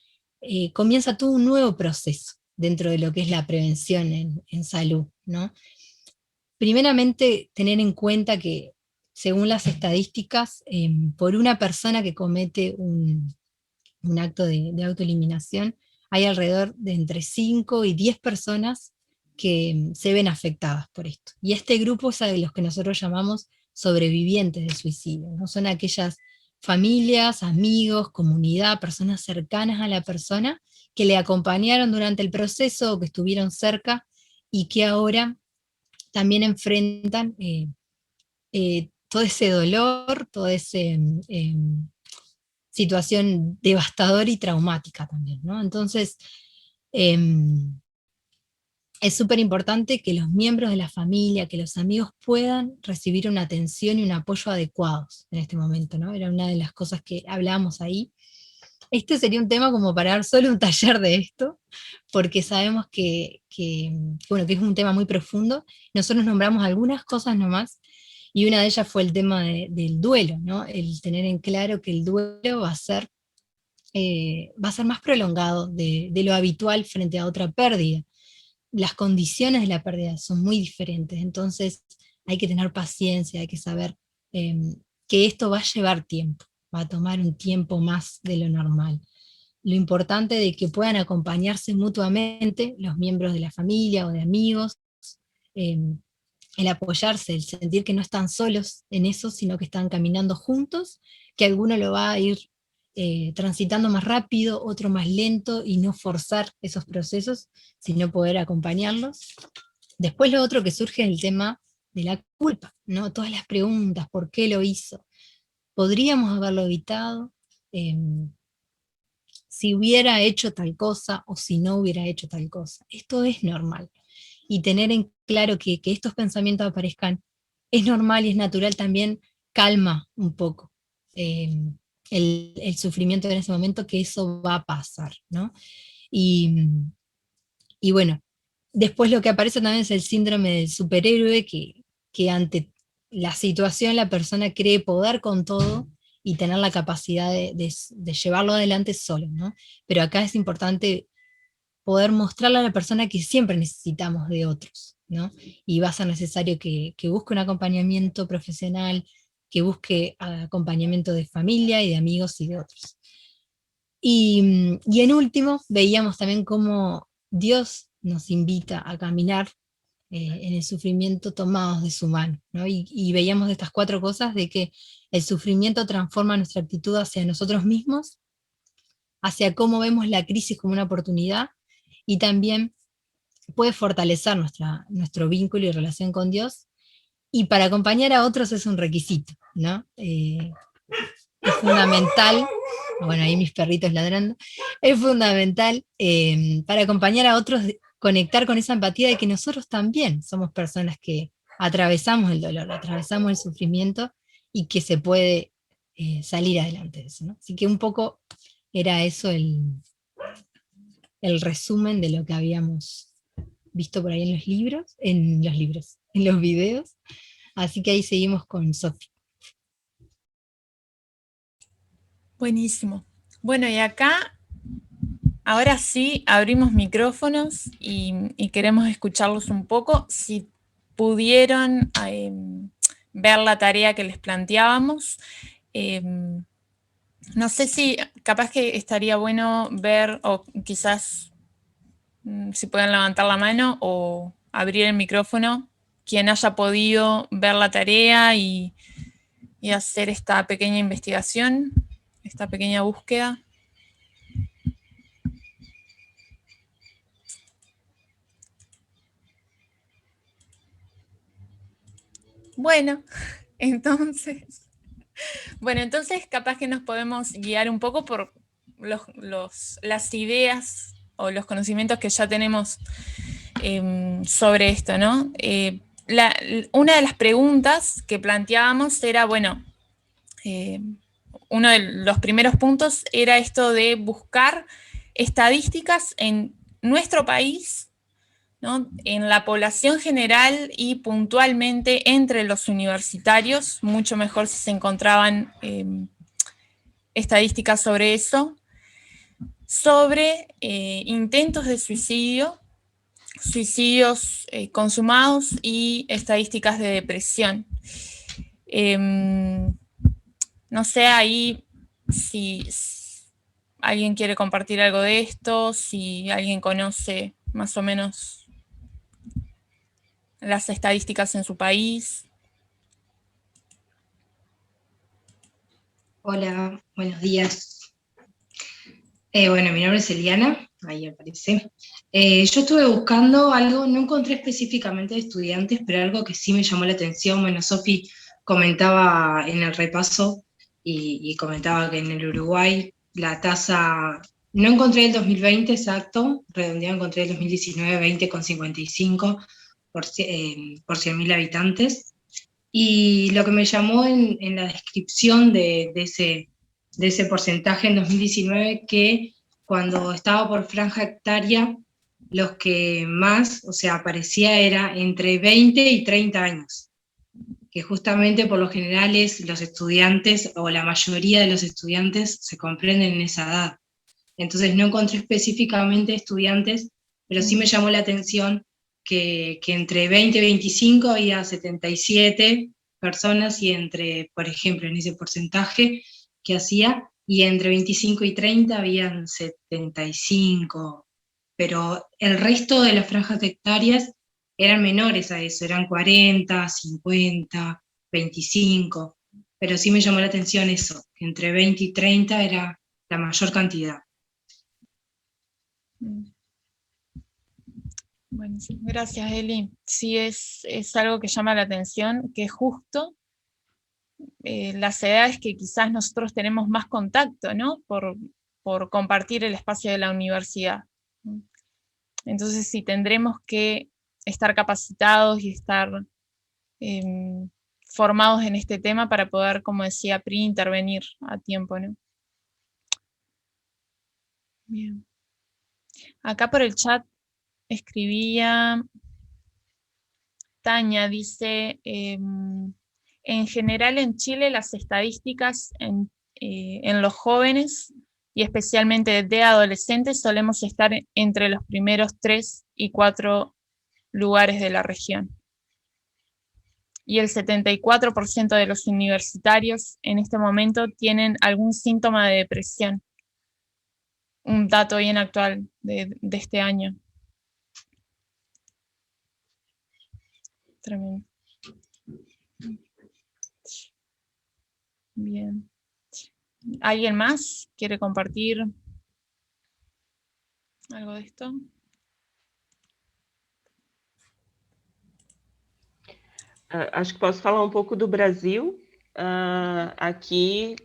comienza todo un nuevo proceso dentro de lo que es la prevención en salud, ¿no? Primeramente, tener en cuenta que, según las estadísticas, por una persona que comete un acto de autoeliminación, hay alrededor de entre 5 y 10 personas que se ven afectadas por esto. Y este grupo es de los que nosotros llamamos sobrevivientes de suicidio, ¿no? Son aquellas familias, amigos, comunidad, personas cercanas a la persona que le acompañaron durante el proceso o que estuvieron cerca, y que ahora también enfrentan todo ese dolor, toda esa situación devastadora y traumática también, ¿no? Entonces, es súper importante que los miembros de la familia, que los amigos puedan recibir una atención y un apoyo adecuados en este momento, ¿no? Era una de las cosas que hablábamos ahí. Este sería un tema como para dar solo un taller de esto, porque sabemos bueno, que es un tema muy profundo. Nosotros nombramos algunas cosas nomás, y una de ellas fue el tema del duelo, ¿no? El tener en claro que el duelo va a ser más prolongado de lo habitual frente a otra pérdida. Las condiciones de la pérdida son muy diferentes, entonces hay que tener paciencia, hay que saber que esto va a llevar tiempo, va a tomar un tiempo más de lo normal. Lo importante de que puedan acompañarse mutuamente los miembros de la familia o de amigos, el apoyarse, el sentir que no están solos en eso, sino que están caminando juntos, que alguno lo va a ir transitando más rápido, otro más lento, y no forzar esos procesos, sino poder acompañarlos. Después lo otro que surge es el tema de la culpa, ¿no? Todas las preguntas, ¿por qué lo hizo? ¿Podríamos haberlo evitado? Si hubiera hecho tal cosa, o si no hubiera hecho tal cosa. Esto es normal. Y tener en claro que estos pensamientos aparezcan es normal y es natural, también calma un poco el sufrimiento en ese momento, que eso va a pasar, ¿no? Y bueno, después lo que aparece también es el síndrome del superhéroe, que ante la situación la persona cree poder con todo y tener la capacidad de llevarlo adelante solo, ¿no? Pero acá es importante poder mostrarle a la persona que siempre necesitamos de otros, ¿no? Y va a ser necesario que busque un acompañamiento profesional, que busque acompañamiento de familia y de amigos y de otros. Y en último, veíamos también cómo Dios nos invita a caminar en el sufrimiento tomados de su mano, ¿no? Y veíamos estas 4 cosas de que el sufrimiento transforma nuestra actitud hacia nosotros mismos, hacia cómo vemos la crisis como una oportunidad, y también puede fortalecer nuestro vínculo y relación con Dios, y para acompañar a otros es un requisito, ¿no? Es fundamental, bueno, ahí mis perritos ladrando, es fundamental para acompañar a otros, conectar con esa empatía de que nosotros también somos personas que atravesamos el dolor, atravesamos el sufrimiento, y que se puede salir adelante de eso, ¿no? Así que un poco era eso el resumen de lo que habíamos visto por ahí en los videos. Así que ahí seguimos con Sofi. Buenísimo. Bueno, y acá, ahora sí, abrimos micrófonos y queremos escucharlos un poco. Si pudieron ver la tarea que les planteábamos, no sé si capaz que estaría bueno ver, o quizás si pueden levantar la mano o abrir el micrófono, quien haya podido ver la tarea y hacer esta pequeña investigación, esta pequeña búsqueda. Bueno, entonces capaz que nos podemos guiar un poco por las ideas o los conocimientos que ya tenemos sobre esto, ¿no? Una de las preguntas que planteábamos era, bueno, uno de los primeros puntos era esto de buscar estadísticas en nuestro país, ¿no? En la población general y puntualmente entre los universitarios, mucho mejor si se encontraban estadísticas sobre eso, sobre intentos de suicidio, suicidios consumados y estadísticas de depresión. No sé ahí si alguien quiere compartir algo de esto, si alguien conoce más o menos las estadísticas en su país. Hola, buenos días. Bueno, mi nombre es Eliana, ahí aparece. Yo estuve buscando algo, no encontré específicamente de estudiantes, pero algo que sí me llamó la atención. Bueno, Sofi comentaba en el repaso y comentaba que en el Uruguay la tasa, no encontré el 2020 exacto, redondeado encontré el 2019, 20,55 por 100.000 habitantes. Y lo que me llamó en la descripción de ese porcentaje en 2019, que cuando estaba por franja etaria, los que más, o sea, aparecía era entre 20 y 30 años, que justamente por lo general los estudiantes, o la mayoría de los estudiantes, se comprenden en esa edad. Entonces no encontré específicamente estudiantes, pero sí me llamó la atención que entre 20 y 25 había 77 personas, y entre, por ejemplo, en ese porcentaje que hacía, y entre 25 y 30 habían 75, pero el resto de las franjas etarias eran menores a eso, eran 40, 50, 25, pero sí me llamó la atención eso, que entre 20 y 30 era la mayor cantidad. Bueno, sí, gracias, Eli. Sí, es algo que llama la atención, que justo las edades que quizás nosotros tenemos más contacto, ¿no? Por compartir el espacio de la universidad. Entonces sí, tendremos que estar capacitados y estar formados en este tema para poder, como decía Pri, intervenir a tiempo, ¿no? Bien. Acá por el chat escribía Tania, dice, en general en Chile las estadísticas en los jóvenes y especialmente de adolescentes solemos estar entre los primeros 3 y 4 lugares de la región. Y el 74% de los universitarios en este momento tienen algún síntoma de depresión. Un dato bien actual de este año. Tremendo. Bien. ¿Alguien más quiere compartir algo de esto? Acho que posso falar um pouco do Brasil. Aqui,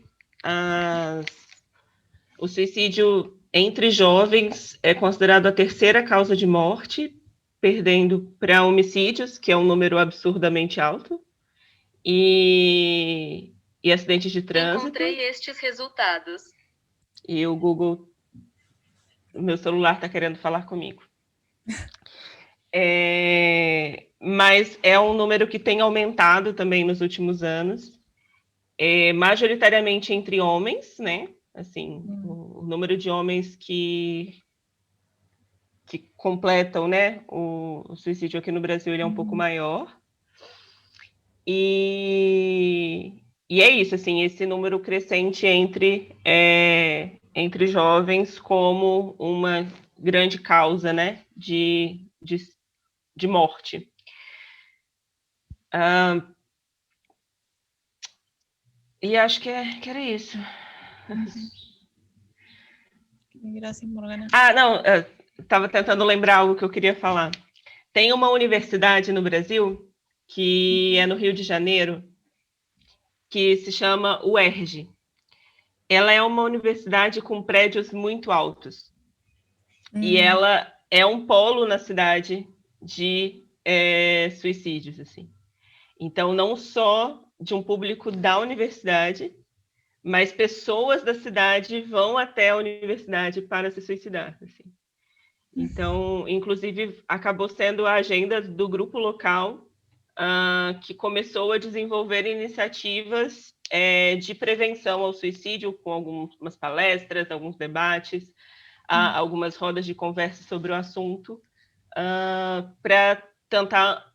o suicídio entre jovens é considerado a terceira causa de morte, perdendo para homicídios, que é um número absurdamente alto, e acidentes de trânsito. Encontrei estes resultados. E o Google, o meu celular está querendo falar comigo. Mas é um número que tem aumentado também nos últimos anos, majoritariamente entre homens, né? Assim, o número de homens que completam, né, o suicídio aqui no Brasil, ele é um pouco maior. E é isso, assim, esse número crescente entre jovens como uma grande causa, né, de morte. E acho que era isso. Graças, Morgana. Não, estava tentando lembrar algo que eu queria falar. Tem uma universidade no Brasil, que é no Rio de Janeiro, que se chama UERJ. Ela é uma universidade com prédios muito altos. E ela é um polo na cidade de suicídios, assim. Então, não só de um público da universidade, mas pessoas da cidade vão até a universidade para se suicidar, assim. Então, inclusive, acabou sendo a agenda do grupo local que começou a desenvolver iniciativas de prevenção ao suicídio, com algumas palestras, alguns debates, algumas rodas de conversa sobre o assunto, para tentar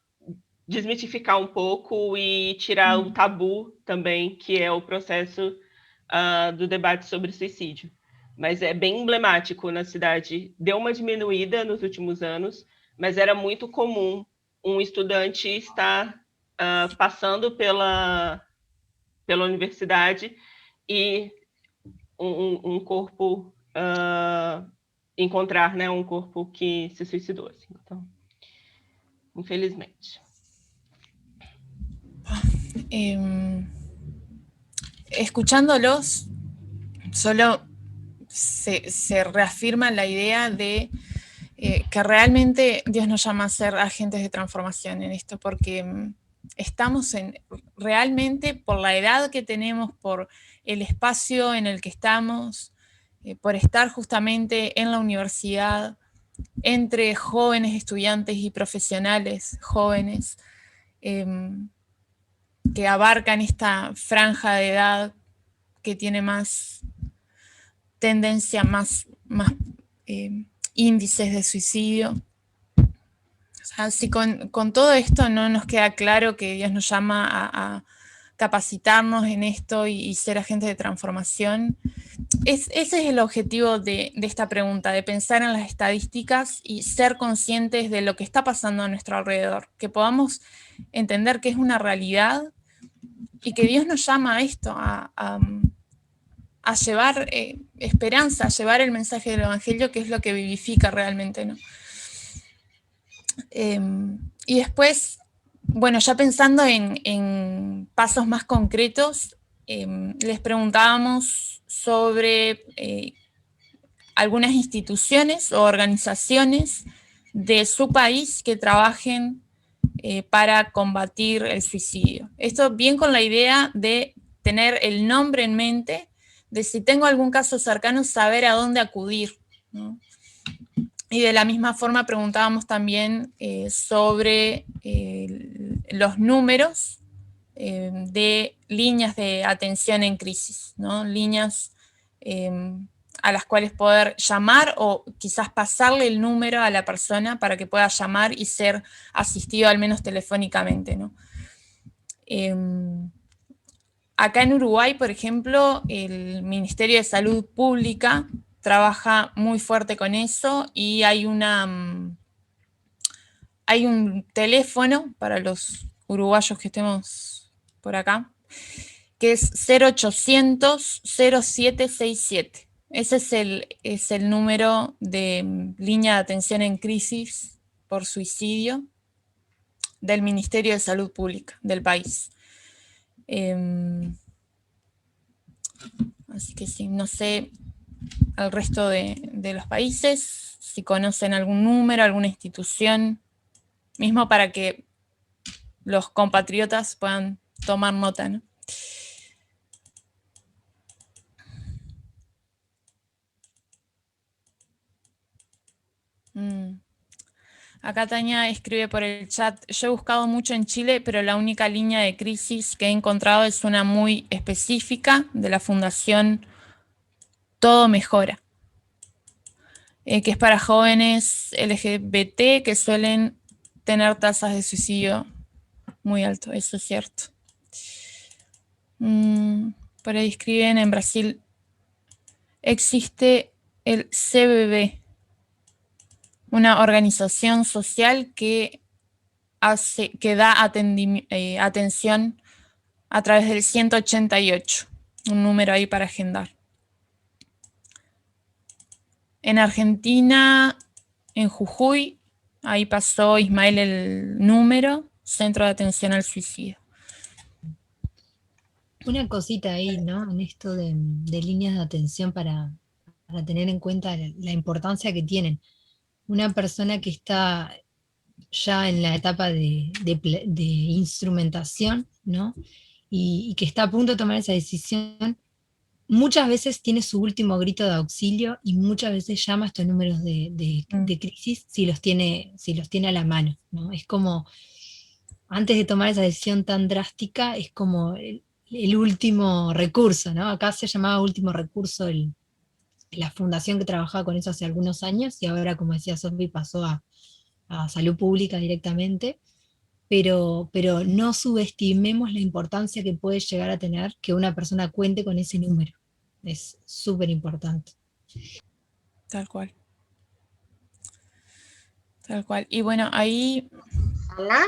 desmitificar um pouco e tirar o tabu também, que é o processo do debate sobre suicídio. Mas é bem emblemático na cidade. Deu uma diminuída nos últimos anos, mas era muito comum um estudante estar passando pela universidade e um corpo encontrar, né, um corpo que se suicidou. Assim. Então, infelizmente. Escuchándolos, solo se reafirma la idea de que realmente Dios nos llama a ser agentes de transformación en esto, porque estamos realmente por la edad que tenemos, por el espacio en el que estamos, por estar justamente en la universidad, entre jóvenes estudiantes y profesionales jóvenes, que abarcan esta franja de edad que tiene más tendencia, más índices de suicidio. O sea, si con todo esto no nos queda claro que Dios nos llama a capacitarnos en esto y ser agentes de transformación, ese es el objetivo de esta pregunta, de pensar en las estadísticas y ser conscientes de lo que está pasando a nuestro alrededor, que podamos entender que es una realidad y que Dios nos llama a esto, a llevar esperanza, a llevar el mensaje del Evangelio, que es lo que vivifica realmente, ¿no? Y después, bueno, ya pensando en pasos más concretos, les preguntábamos sobre algunas instituciones o organizaciones de su país que trabajen para combatir el suicidio. Esto bien con la idea de tener el nombre en mente, de si tengo algún caso cercano, saber a dónde acudir, ¿no? Y de la misma forma preguntábamos también sobre los números de líneas de atención en crisis, ¿no? Líneas a las cuales poder llamar o quizás pasarle el número a la persona para que pueda llamar y ser asistido al menos telefónicamente, ¿no? Acá en Uruguay, por ejemplo, el Ministerio de Salud Pública trabaja muy fuerte con eso y hay un teléfono para los uruguayos que estemos por acá, que es 0800-0767. Ese es el número de línea de atención en crisis por suicidio del Ministerio de Salud Pública del país. Así que sí, no sé al resto de los países si conocen algún número, alguna institución, mismo para que los compatriotas puedan tomar nota, ¿no? Acá Tania escribe por el chat: yo he buscado mucho en Chile, pero la única línea de crisis que he encontrado es una muy específica de la Fundación Todo Mejora, que es para jóvenes LGBT que suelen tener tasas de suicidio muy alto, eso es cierto. Por ahí escriben: en Brasil existe el CBB, una organización social que da atención a través del 188, un número ahí para agendar. En Argentina, en Jujuy, ahí pasó Ismael el número, Centro de Atención al Suicidio. Una cosita ahí, ¿no? En esto de líneas de atención para tener en cuenta la importancia que tienen. Una persona que está ya en la etapa de instrumentación, ¿no? Y que está a punto de tomar esa decisión, muchas veces tiene su último grito de auxilio y muchas veces llama a estos números de crisis si los tiene a la mano, ¿no? Es como, antes de tomar esa decisión tan drástica, es como el último recurso, ¿no? Acá se llamaba último recurso la fundación que trabajaba con eso hace algunos años, y ahora, como decía Sofi, pasó a salud pública directamente, pero no subestimemos la importancia que puede llegar a tener que una persona cuente con ese número. Es súper importante. Tal cual. Tal cual. Y bueno, ahí... Olá.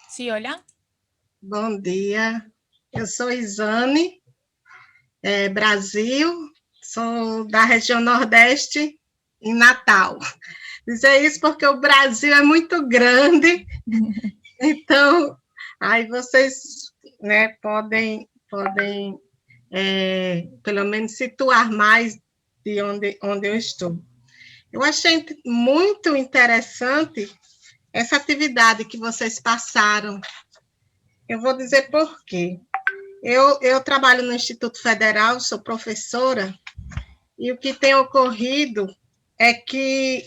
Sí, hola. Bom dia. Eu sou Isane, Brasil, sou da região Nordeste, em Natal. Dizer isso porque o Brasil é muito grande, então aí vocês, né, podem pelo menos situar mais de onde eu estou. Eu achei muito interessante essa atividade que vocês passaram. Eu vou dizer por quê. Eu trabalho no Instituto Federal, sou professora, e o que tem ocorrido é que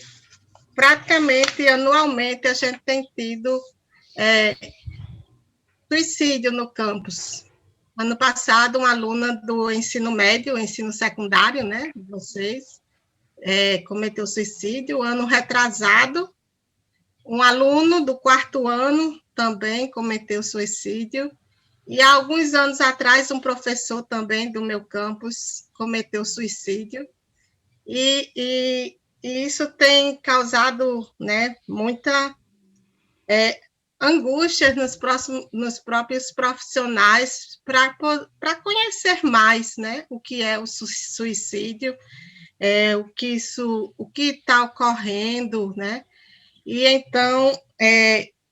praticamente anualmente a gente tem tido suicídio no campus. Ano passado, uma aluna do ensino médio, ensino secundário, né, vocês, cometeu suicídio. Ano retrasado, um aluno do 4º ano também cometeu suicídio. E há alguns anos atrás, um professor também do meu campus cometeu suicídio. E isso tem causado, né, muita angústia nos próprios profissionais para conhecer mais, né, o que é o suicídio, o que está ocorrendo, né? E então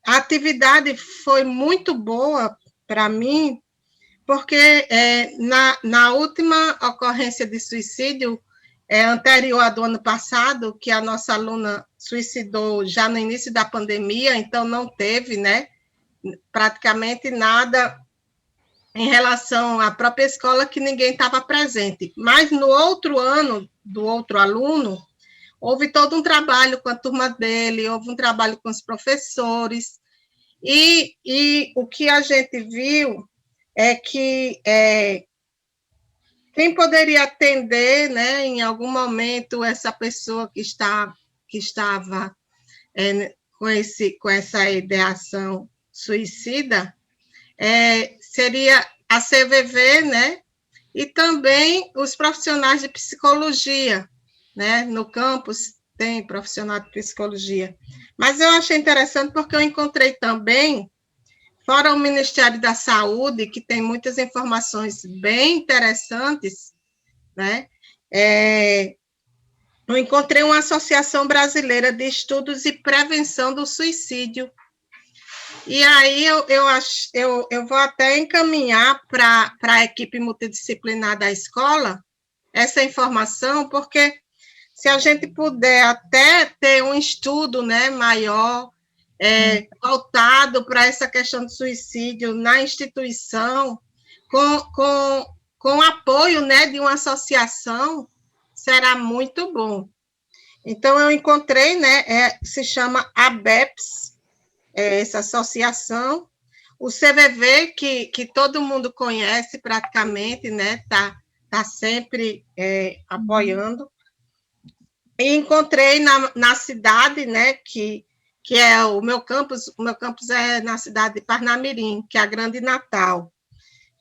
a atividade foi muito boa para mim, porque na última ocorrência de suicídio, anterior à do ano passado, que a nossa aluna suicidou já no início da pandemia, então não teve, né, praticamente nada em relação à própria escola, que ninguém estava presente. Mas no outro ano, do outro aluno, houve todo um trabalho com a turma dele, houve um trabalho com os professores, e o que a gente viu é que Quem poderia atender, né, em algum momento, essa pessoa que estava com essa ideação suicida, seria a CVV, né, e também os profissionais de psicologia, né, no campus tem profissional de psicologia. Mas eu achei interessante porque eu encontrei também, fora o Ministério da Saúde, que tem muitas informações bem interessantes, né, eu encontrei uma Associação Brasileira de Estudos e Prevenção do Suicídio. E aí eu vou até encaminhar para a equipe multidisciplinar da escola essa informação, porque se a gente puder até ter um estudo, né, maior, voltado para essa questão do suicídio na instituição, com apoio, né, de uma associação, será muito bom. Então, eu encontrei, né, se chama ABEPS, essa associação, o CVV, que todo mundo conhece praticamente, né, tá sempre apoiando, e encontrei na cidade, né, que é o meu campus é na cidade de Parnamirim, que é a Grande Natal,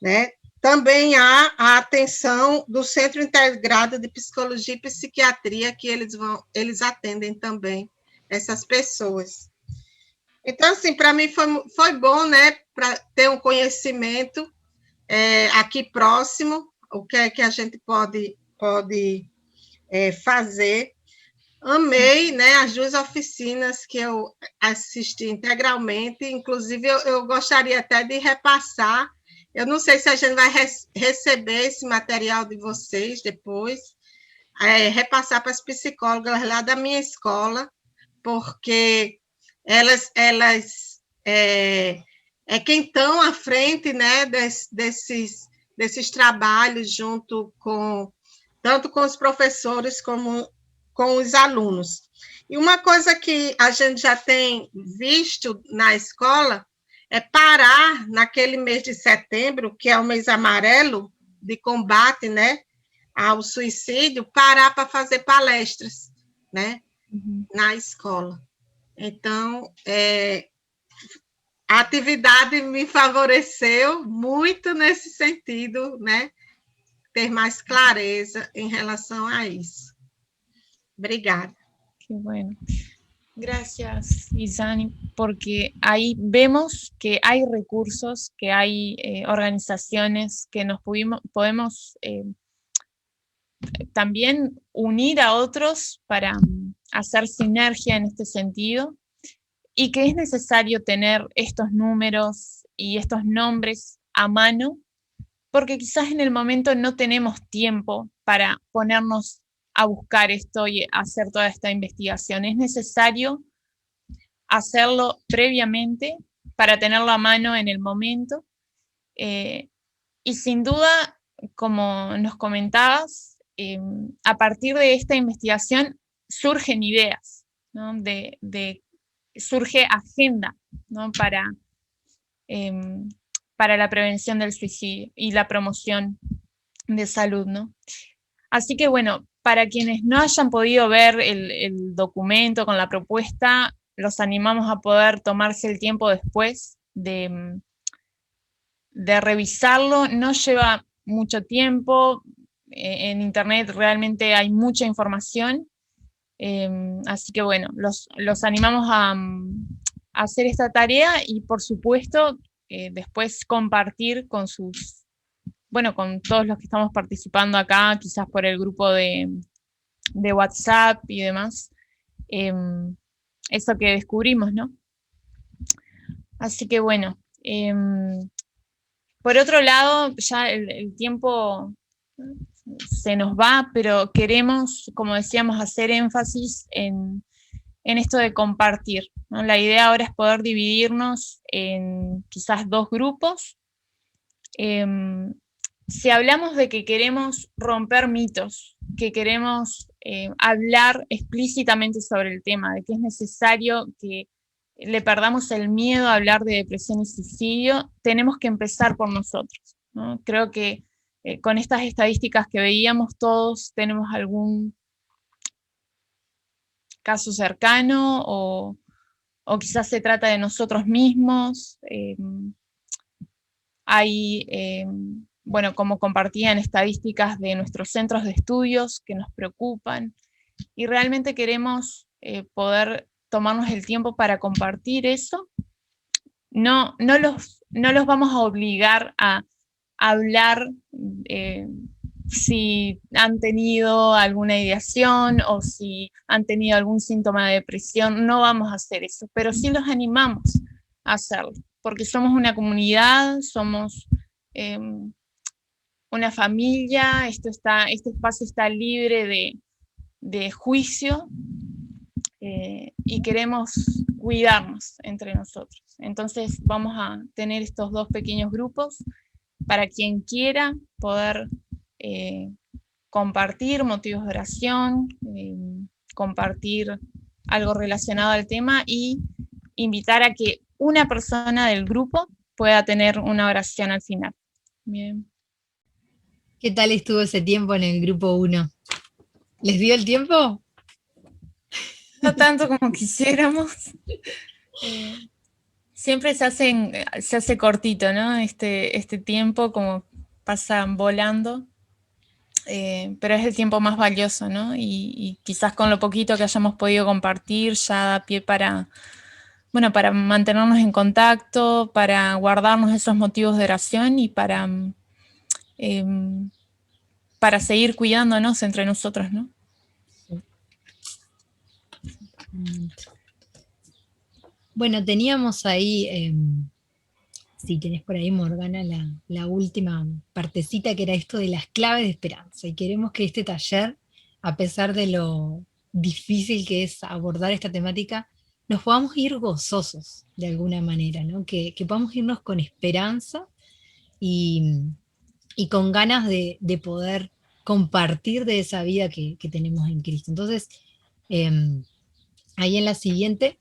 né. Também há a atenção do Centro Integrado de Psicologia e Psiquiatria, que eles atendem também essas pessoas. Então, assim, para mim foi bom, né, para ter um conhecimento aqui próximo, o que é que a gente pode fazer. Amei, né, as 2 oficinas que eu assisti integralmente, inclusive eu gostaria até de repassar. Eu não sei se a gente vai receber esse material de vocês depois, repassar para as psicólogas lá da minha escola, porque elas quem estão à frente, né, desses trabalhos junto tanto com os professores como com os alunos. E uma coisa que a gente já tem visto na escola é parar naquele mês de setembro, que é o mês amarelo de combate, né, ao suicídio, parar para fazer palestras, né, na escola. Então, a atividade me favoreceu muito nesse sentido, né? Ter mais clareza em relação a isso. Obrigada. Qué bueno. Gracias, Isani, porque ahí vemos que hay recursos, que hay organizaciones que nos podemos también unir a otros para hacer sinergia en este sentido, y que es necesario tener estos números y estos nombres a mano, porque quizás en el momento no tenemos tiempo para ponernos a buscar esto y hacer toda esta investigación. Es necesario hacerlo previamente para tenerlo a mano en el momento. Y sin duda, como nos comentabas, a partir de esta investigación surgen ideas, ¿no? Surge agenda, ¿no? para la prevención del suicidio y la promoción de salud, ¿no? Así que bueno, para quienes no hayan podido ver el documento con la propuesta, los animamos a poder tomarse el tiempo después de revisarlo. No lleva mucho tiempo, en internet realmente hay mucha información, así que bueno, los animamos a hacer esta tarea y por supuesto después compartir con con todos los que estamos participando acá, quizás por el grupo de WhatsApp y demás, eso que descubrimos, ¿no? Así que bueno, por otro lado, ya el tiempo se nos va, pero queremos, como decíamos, hacer énfasis en esto de compartir, ¿no? La idea ahora es poder dividirnos en quizás 2 grupos. Si hablamos de que queremos romper mitos, que queremos hablar explícitamente sobre el tema, de que es necesario que le perdamos el miedo a hablar de depresión y suicidio, tenemos que empezar por nosotros, ¿no? Creo que con estas estadísticas que veíamos, todos tenemos algún caso cercano o quizás se trata de nosotros mismos. Hay, bueno, como compartían, estadísticas de nuestros centros de estudios que nos preocupan y realmente queremos poder tomarnos el tiempo para compartir eso. No los vamos a obligar a hablar si han tenido alguna ideación o si han tenido algún síntoma de depresión. No vamos a hacer eso, pero sí los animamos a hacerlo, porque somos una comunidad, somos una familia, este espacio está libre de juicio y queremos cuidarnos entre nosotros. Entonces vamos a tener estos 2 pequeños grupos para quien quiera poder compartir motivos de oración, compartir algo relacionado al tema y invitar a que una persona del grupo pueda tener una oración al final. Bien. ¿Qué tal estuvo ese tiempo en el grupo 1? ¿Les dio el tiempo? No tanto como quisiéramos. Siempre se hace cortito, ¿no? Este tiempo como pasa volando, pero es el tiempo más valioso, ¿no? Y quizás con lo poquito que hayamos podido compartir ya da pie para mantenernos en contacto, para guardarnos esos motivos de oración y para seguir cuidándonos entre nosotros, ¿no? Bueno, teníamos ahí, si tenés por ahí, Morgana, la última partecita que era esto de las claves de esperanza. Y queremos que este taller, a pesar de lo difícil que es abordar esta temática, nos podamos ir gozosos de alguna manera, ¿no? Que podamos irnos con esperanza y con ganas de poder compartir de esa vida que tenemos en Cristo. Entonces, ahí en la siguiente,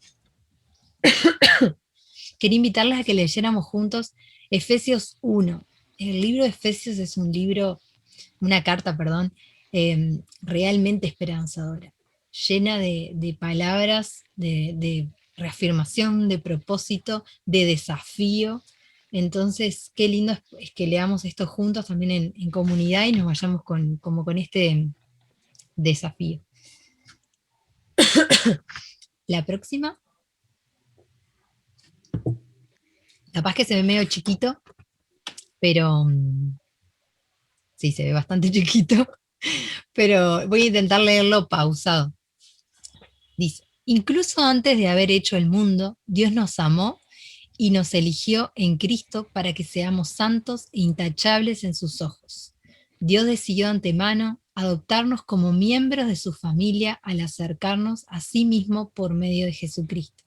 quería invitarles a que leyéramos juntos Efesios 1. El libro de Efesios es una carta, realmente esperanzadora, llena de palabras, de reafirmación, de propósito, de desafío. Entonces, qué lindo es que leamos esto juntos también en comunidad y nos vayamos como con este desafío. La próxima. Capaz que se ve medio chiquito, pero sí, se ve bastante chiquito, pero voy a intentar leerlo pausado. Dice: incluso antes de haber hecho el mundo, Dios nos amó y nos eligió en Cristo para que seamos santos e intachables en sus ojos. Dios decidió de antemano adoptarnos como miembros de su familia al acercarnos a sí mismo por medio de Jesucristo.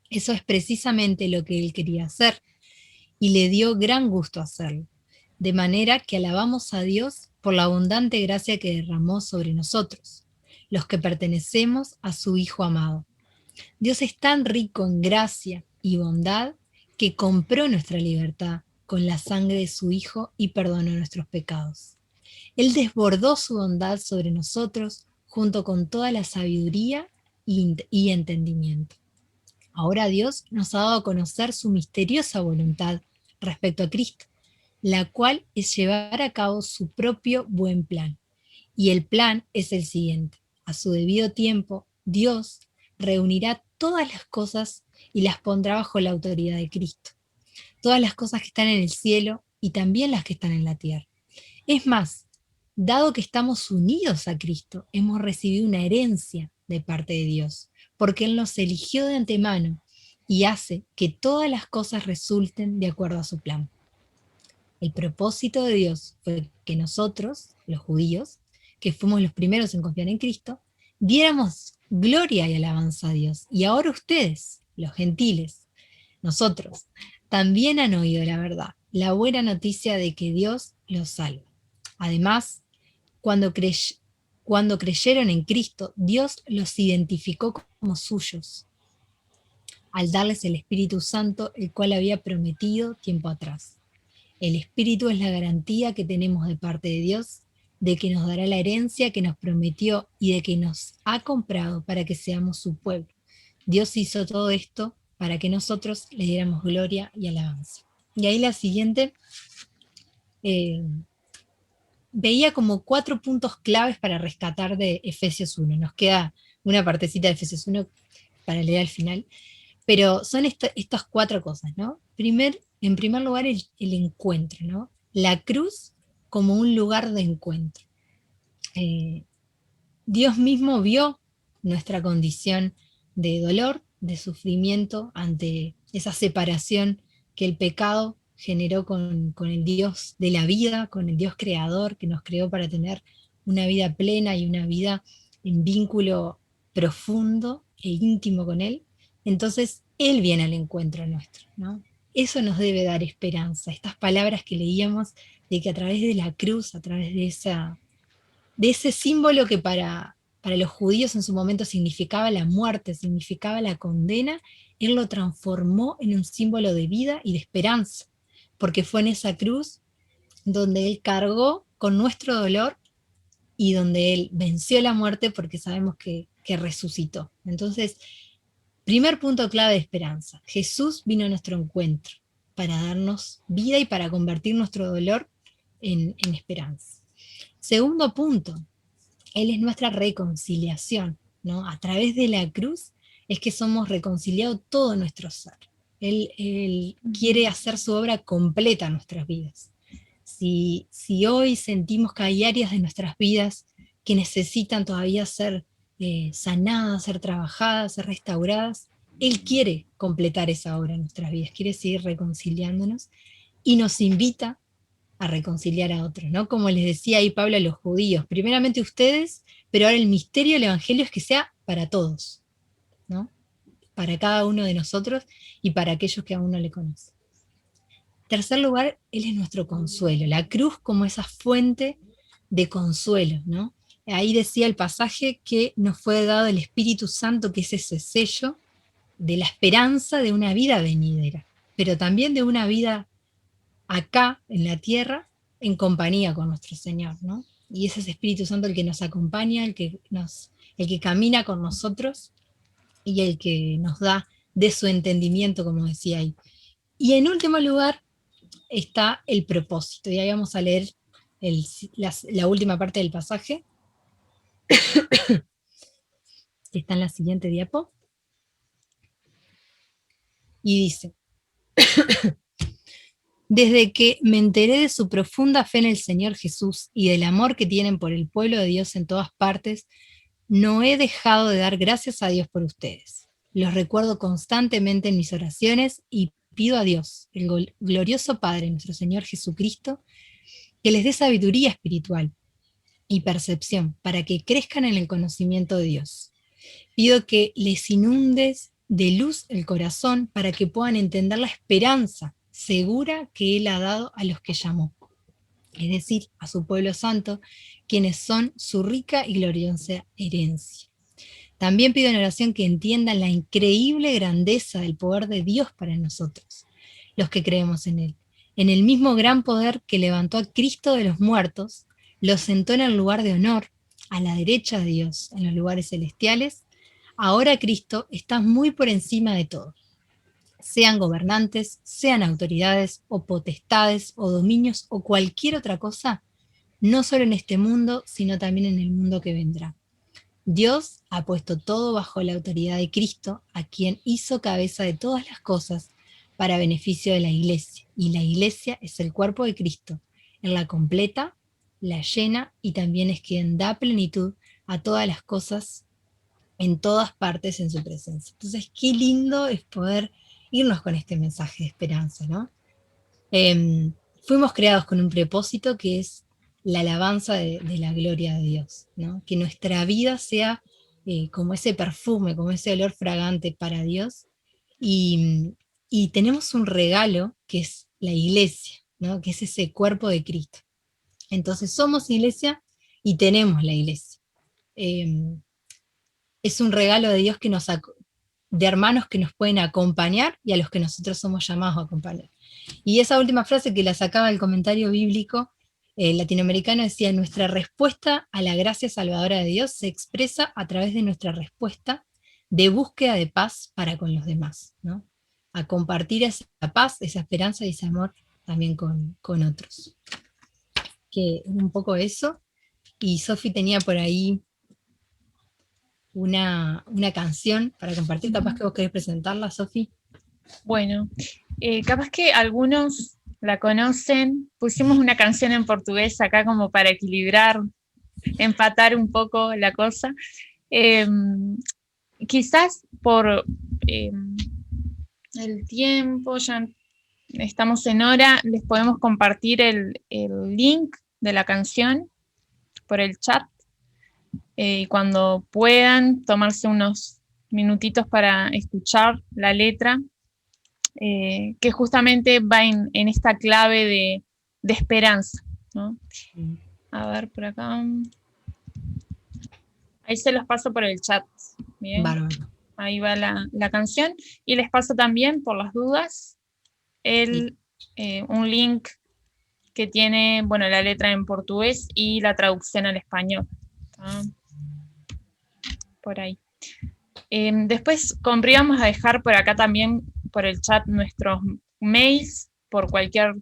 Eso es precisamente lo que Él quería hacer, y le dio gran gusto hacerlo, de manera que alabamos a Dios por la abundante gracia que derramó sobre nosotros, los que pertenecemos a su Hijo amado. Dios es tan rico en gracia y bondad que compró nuestra libertad con la sangre de su Hijo y perdonó nuestros pecados. Él desbordó su bondad sobre nosotros junto con toda la sabiduría y entendimiento. Ahora Dios nos ha dado a conocer su misteriosa voluntad respecto a Cristo, la cual es llevar a cabo su propio buen plan. Y el plan es el siguiente: a su debido tiempo, Dios reunirá todas las cosas y las pondrá bajo la autoridad de Cristo. Todas las cosas que están en el cielo y también las que están en la tierra. Es más, dado que estamos unidos a Cristo, hemos recibido una herencia de parte de Dios, porque Él nos eligió de antemano y hace que todas las cosas resulten de acuerdo a su plan. El propósito de Dios fue que nosotros, los judíos, que fuimos los primeros en confiar en Cristo, diéramos gloria y alabanza a Dios. Y ahora ustedes, los gentiles, nosotros, también han oído la verdad, la buena noticia de que Dios los salva. Además, cuando creyeron en Cristo, Dios los identificó como suyos, al darles el Espíritu Santo, el cual había prometido tiempo atrás. El Espíritu es la garantía que tenemos de parte de Dios, de que nos dará la herencia que nos prometió y de que nos ha comprado para que seamos su pueblo. Dios hizo todo esto para que nosotros le diéramos gloria y alabanza. Y ahí la siguiente, veía como 4 puntos claves para rescatar de Efesios 1. Nos queda una partecita de Efesios 1 para leer al final, pero son estas 4 cosas, ¿no? En primer lugar, el encuentro, ¿no? La cruz como un lugar de encuentro. Dios mismo vio nuestra condición de dolor, de sufrimiento ante esa separación que el pecado generó con el Dios de la vida, con el Dios creador que nos creó para tener una vida plena y una vida en vínculo profundo e íntimo con Él. Entonces, Él viene al encuentro nuestro, ¿no? Eso nos debe dar esperanza, estas palabras que leíamos de que a través de la cruz, a través de ese símbolo que para los judíos en su momento significaba la muerte, significaba la condena, Él lo transformó en un símbolo de vida y de esperanza, porque fue en esa cruz donde Él cargó con nuestro dolor y donde Él venció la muerte porque sabemos que resucitó. Entonces, primer punto clave de esperanza, Jesús vino a nuestro encuentro para darnos vida y para convertir nuestro dolor en esperanza. Segundo punto, Él es nuestra reconciliación, ¿no? A través de la cruz es que somos reconciliados todo nuestro ser. Él quiere hacer su obra completa en nuestras vidas. Si hoy sentimos que hay áreas de nuestras vidas que necesitan todavía ser sanadas, ser trabajadas, ser restauradas, Él quiere completar esa obra en nuestras vidas, quiere seguir reconciliándonos y nos invita a reconciliar a otros, ¿no? Como les decía ahí Pablo a los judíos, primeramente ustedes, pero ahora el misterio del Evangelio es que sea para todos, ¿no? Para cada uno de nosotros y para aquellos que aún no le conocen. Tercer lugar, Él es nuestro consuelo, la cruz como esa fuente de consuelo, ¿no? Ahí decía el pasaje que nos fue dado el Espíritu Santo, que es ese sello de la esperanza de una vida venidera, pero también de una vida acá en la tierra en compañía con nuestro Señor, ¿no? Y ese es Espíritu Santo el que nos acompaña, el que camina con nosotros y el que nos da de su entendimiento, como decía ahí. Y en último lugar está el propósito, y ahí vamos a leer la última parte del pasaje, que está en la siguiente diapo, y dice: Desde que me enteré de su profunda fe en el Señor Jesús y del amor que tienen por el pueblo de Dios en todas partes, no he dejado de dar gracias a Dios por ustedes. Los recuerdo constantemente en mis oraciones y pido a Dios, el glorioso Padre, nuestro Señor Jesucristo, que les dé sabiduría espiritual y percepción para que crezcan en el conocimiento de Dios. Pido que les inundes de luz el corazón para que puedan entender la esperanza segura que Él ha dado a los que llamó, es decir, a su pueblo santo, quienes son su rica y gloriosa herencia. También pido en oración que entiendan la increíble grandeza del poder de Dios para nosotros, los que creemos en Él. En el mismo gran poder que levantó a Cristo de los muertos, lo sentó en el lugar de honor, a la derecha de Dios, en los lugares celestiales. Ahora Cristo está muy por encima de todo. Sean gobernantes, sean autoridades, o potestades, o dominios, o cualquier otra cosa, no solo en este mundo, sino también en el mundo que vendrá. Dios ha puesto todo bajo la autoridad de Cristo, a quien hizo cabeza de todas las cosas para beneficio de la Iglesia. Y la Iglesia es el cuerpo de Cristo. Él la completa, la llena y también es quien da plenitud a todas las cosas en todas partes en su presencia. Entonces, qué lindo es poder irnos con este mensaje de esperanza, ¿no? Fuimos creados con un propósito que es la alabanza de la gloria de Dios, ¿no? Que nuestra vida sea como ese perfume, como ese olor fragante para Dios, y tenemos un regalo que es la iglesia, ¿no? Que es ese cuerpo de Cristo. Entonces somos iglesia y tenemos la iglesia. Es un regalo de Dios que de hermanos que nos pueden acompañar y a los que nosotros somos llamados a acompañar. Y esa última frase que la sacaba del comentario bíblico latinoamericano decía: nuestra respuesta a la gracia salvadora de Dios se expresa a través de nuestra respuesta de búsqueda de paz para con los demás, ¿no? A compartir esa paz, esa esperanza y ese amor también con otros. Que un poco eso. Y Sofi tenía por ahí una canción para compartir, capaz que vos querés presentarla, Sofi. Bueno, capaz que algunos la conocen. Pusimos una canción en portugués acá como para equilibrar, empatar un poco la cosa. Quizás por el tiempo, ya estamos en hora, les podemos compartir el link de la canción por el chat. Y cuando puedan tomarse unos minutitos para escuchar la letra, que justamente va en esta clave de esperanza, ¿no? A ver, por acá. Ahí se los paso por el chat. Bien. Bárbaro. Ahí va la canción. Y les paso también, por las dudas, un link que tiene, bueno, la letra en portugués y la traducción al español. ¿Tá? Por ahí. Después vamos a dejar por acá también, por el chat, nuestros mails, por cualquier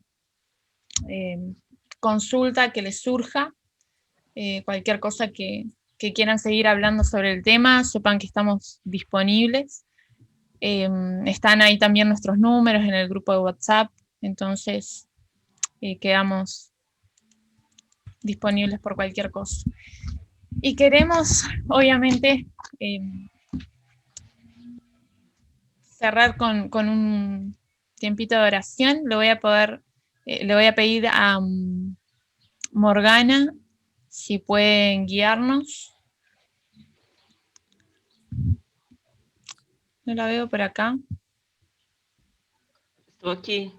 consulta que les surja, cualquier cosa que quieran seguir hablando sobre el tema, sepan que estamos disponibles. Están ahí también nuestros números en el grupo de WhatsApp, entonces quedamos disponibles por cualquier cosa. Y queremos, obviamente, cerrar con un tiempito de oración. Le voy a pedir a Morgana si pueden guiarnos. No la veo por acá. Estou aqui.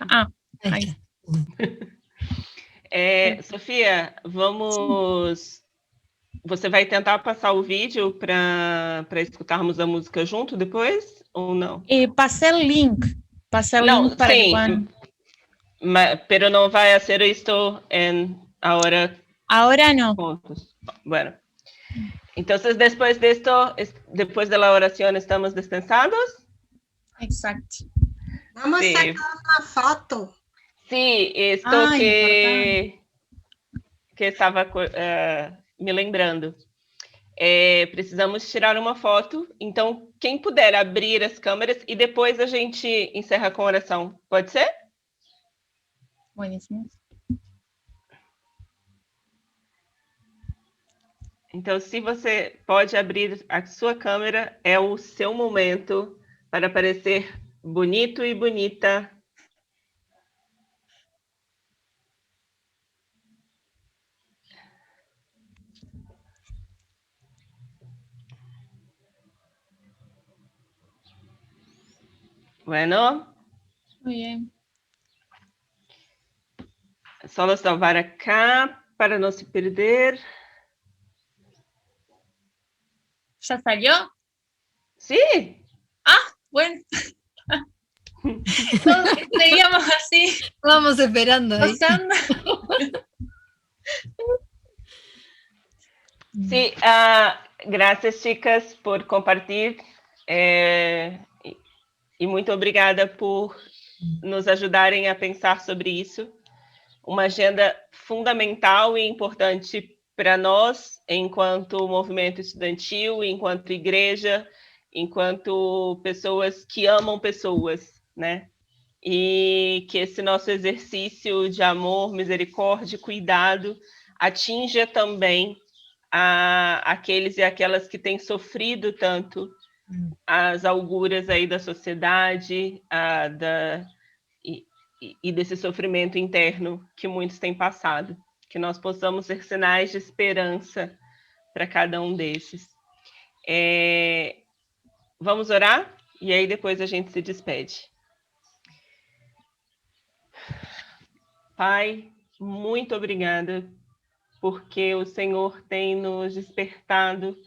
Ah, aí. Sofia, vamos... Você vai tentar passar o vídeo para escutarmos a música junto depois, ou não? Passei o link. Não, para sim, que puedan... pero não vai ser isto ahora. Ahora no. Juntos. Bueno. Entonces, después de esto, después de la oración, ¿estamos descansados? Exacto. Vamos Sí. sacar uma foto. Sí, esto que estava me lembrando. Precisamos tirar uma foto, então quem puder abrir as câmeras e depois a gente encerra com oração. Pode ser? Buenísimo. Então, se você pode abrir a sua câmera, é o seu momento para parecer bonito e bonita. Bueno. Muy bien. Solo salvar acá para não se perder. ¿Ya salió? Sí. Ah, bueno. Seguíamos así. Vamos esperando ahí. Pasando. Sí, gracias, chicas, por compartilhar. E muito obrigada por nos ajudarem a pensar sobre isso. Uma agenda fundamental e importante para nós, enquanto movimento estudantil, enquanto igreja, enquanto pessoas que amam pessoas, né? E que esse nosso exercício de amor, misericórdia e cuidado atinja também aqueles e aquelas que têm sofrido tanto as auguras aí da sociedade e desse sofrimento interno que muitos têm passado. Que nós possamos ser sinais de esperança para cada um desses. Vamos orar? E aí depois a gente se despede. Pai, muito obrigada, porque o Senhor tem nos despertado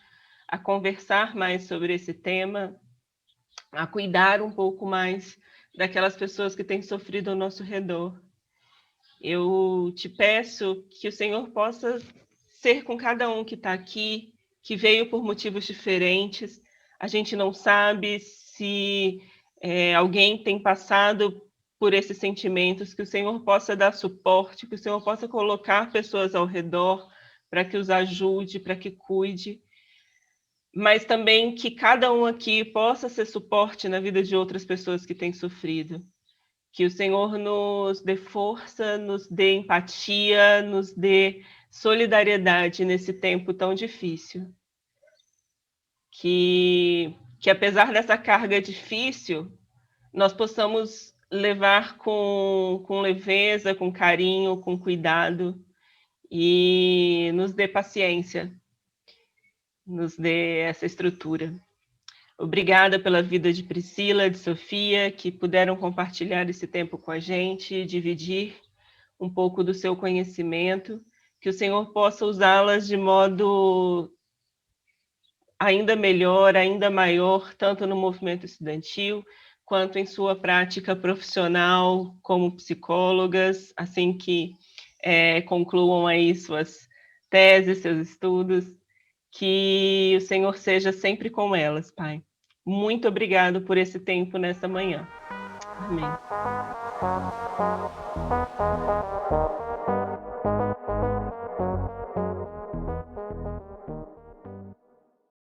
a conversar mais sobre esse tema, a cuidar um pouco mais daquelas pessoas que têm sofrido ao nosso redor. Eu te peço que o Senhor possa ser com cada um que está aqui, que veio por motivos diferentes. A gente não sabe se alguém tem passado por esses sentimentos, que o Senhor possa dar suporte, que o Senhor possa colocar pessoas ao redor para que os ajude, para que cuide, mas também que cada um aqui possa ser suporte na vida de outras pessoas que têm sofrido. Que o Senhor nos dê força, nos dê empatia, nos dê solidariedade nesse tempo tão difícil. Que apesar dessa carga difícil, nós possamos levar com leveza, com carinho, com cuidado, e nos dê paciência, nos dê essa estrutura. Obrigada pela vida de Priscila, de Sofia, que puderam compartilhar esse tempo com a gente, dividir um pouco do seu conhecimento, que o Senhor possa usá-las de modo ainda melhor, ainda maior, tanto no movimento estudantil, quanto em sua prática profissional como psicólogas, assim que concluam aí suas teses, seus estudos, que o Senhor seja sempre com elas, Pai. Muito obrigado por esse tempo nessa manhã. Amém.